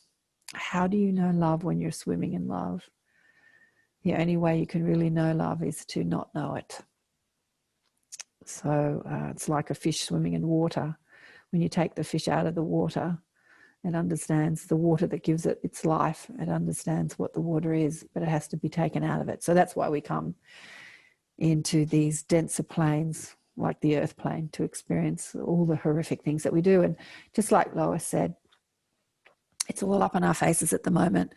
How do you know love when you're swimming in love? The only way you can really know love is to not know it. So it's like a fish swimming in water. When you take the fish out of the water, it understands the water that gives it its life. It understands what the water is, but it has to be taken out of it. So that's why we come into these denser planes, like the earth plane, to experience all the horrific things that we do. And just like Lois said, it's all up on our faces at the moment.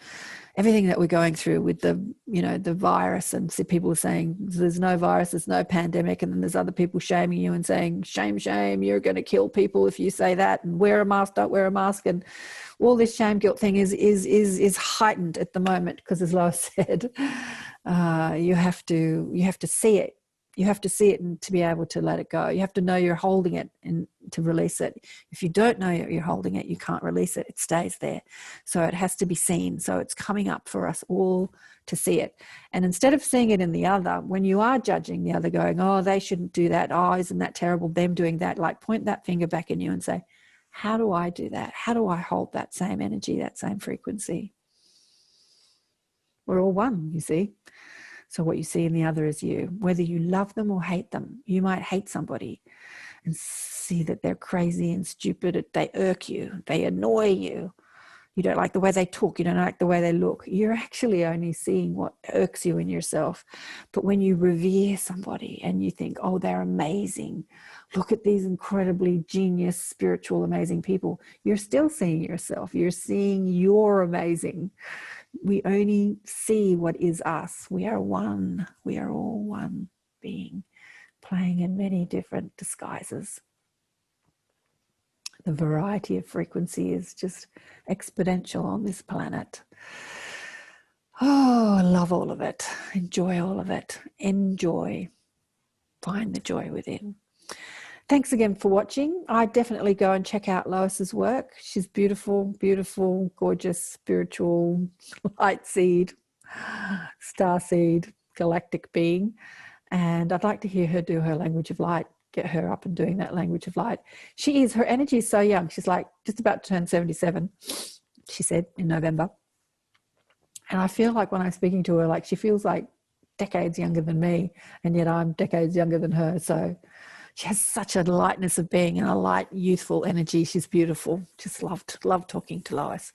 Everything that we're going through with the virus, and see people saying there's no virus, there's no pandemic, and then there's other people shaming you and saying, shame, shame, you're going to kill people if you say that, and wear a mask, don't wear a mask, and all this shame guilt thing is heightened at the moment, because, as Lois said, you have to see it. You have to see it and to be able to let it go. You have to know you're holding it and to release it. If you don't know you're holding it, you can't release it. It stays there. So it has to be seen. So it's coming up for us all to see it. And instead of seeing it in the other, when you are judging the other, going, oh, they shouldn't do that. Oh, isn't that terrible, them doing that? Like, point that finger back in you and say, how do I do that? How do I hold that same energy, that same frequency? We're all one, you see. So what you see in the other is you. Whether you love them or hate them, you might hate somebody and see that they're crazy and stupid. They irk you. They annoy you. You don't like the way they talk. You don't like the way they look. You're actually only seeing what irks you in yourself. But when you revere somebody and you think, oh, they're amazing, look at these incredibly genius, spiritual, amazing people, you're still seeing yourself. You're seeing you're amazing. We only see what is us. We are one. We are all one being, playing in many different disguises. The variety of frequency is just exponential on this planet. Oh, I love all of it. Enjoy all of it. Enjoy. Find the joy within. Thanks again for watching. I definitely go and check out Lois's work. She's beautiful, beautiful, gorgeous, spiritual, light seed, star seed, galactic being. And I'd like to hear her do her language of light, get her up and doing that language of light. Her energy is so young. She's like just about to turn 77, she said, in November. And I feel like when I'm speaking to her, like she feels like decades younger than me, and yet I'm decades younger than her. So she has such a lightness of being and a light, youthful energy. She's beautiful. Just loved talking to Lois.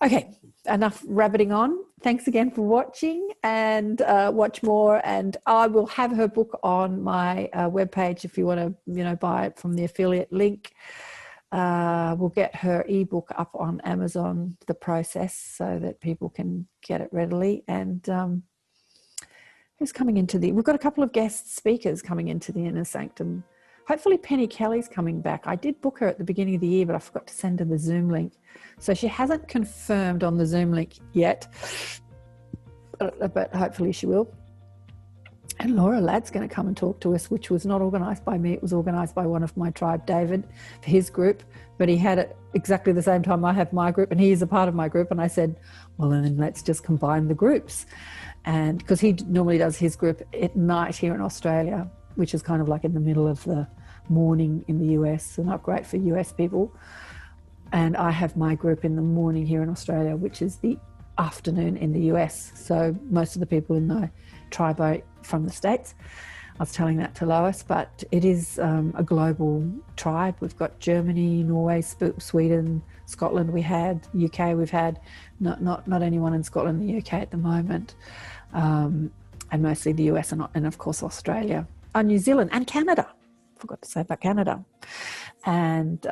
Okay, enough rabbiting on. Thanks again for watching, and watch more. And I will have her book on my webpage if you want to, buy it from the affiliate link. We'll get her ebook up on Amazon, The Process, so that people can get it readily. And who's coming into we've got a couple of guest speakers coming into the Inner Sanctum Hopefully Penny Kelly's coming back. I did book her at the beginning of the year, but I forgot to send her the Zoom link. So she hasn't confirmed on the Zoom link yet, but hopefully she will. And Laura Ladd's going to come and talk to us, which was not organised by me. It was organised by one of my tribe, David, for his group. But he had it exactly the same time I have my group, and he is a part of my group. And I said, well, then let's just combine the groups. And because he normally does his group at night here in Australia, which is kind of like in the middle of the morning in the US, so not great for US people. And I have my group in the morning here in Australia, which is the afternoon in the US. So most of the people in the tribe are from the States. I was telling that to Lois, but it is a global tribe. We've got Germany, Norway, Sweden, Scotland. We had UK. We've had not anyone in Scotland and the UK at the moment, and mostly the US and of course Australia, New Zealand and Canada. Forgot to say about Canada, and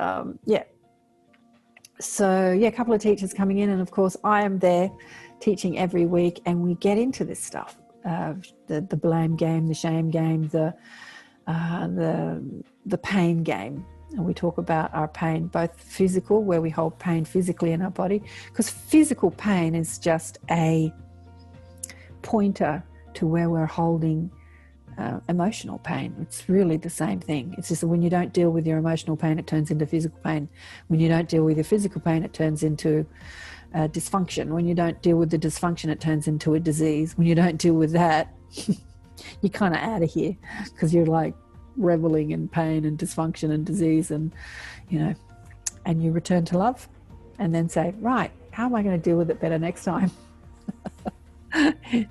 So a couple of teachers coming in, and of course I am there teaching every week, and we get into this stuff. The blame game, the shame game, the pain game, and we talk about our pain, both physical, where we hold pain physically in our body, because physical pain is just a pointer to where we're holding emotional pain. It's really the same thing. It's just that when you don't deal with your emotional pain, it turns into physical pain. When you don't deal with your physical pain, it turns into dysfunction. When you don't deal with the dysfunction, it turns into a disease. When you don't deal with that, you're kind of out of here, because you're like reveling in pain and dysfunction and disease, and and you return to love and then say, right, how am I going to deal with it better next time?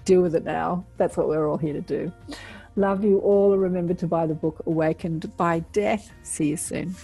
Deal with it now. That's what we're all here to do. Love you all. Remember to buy the book Awakened by Death. See you soon.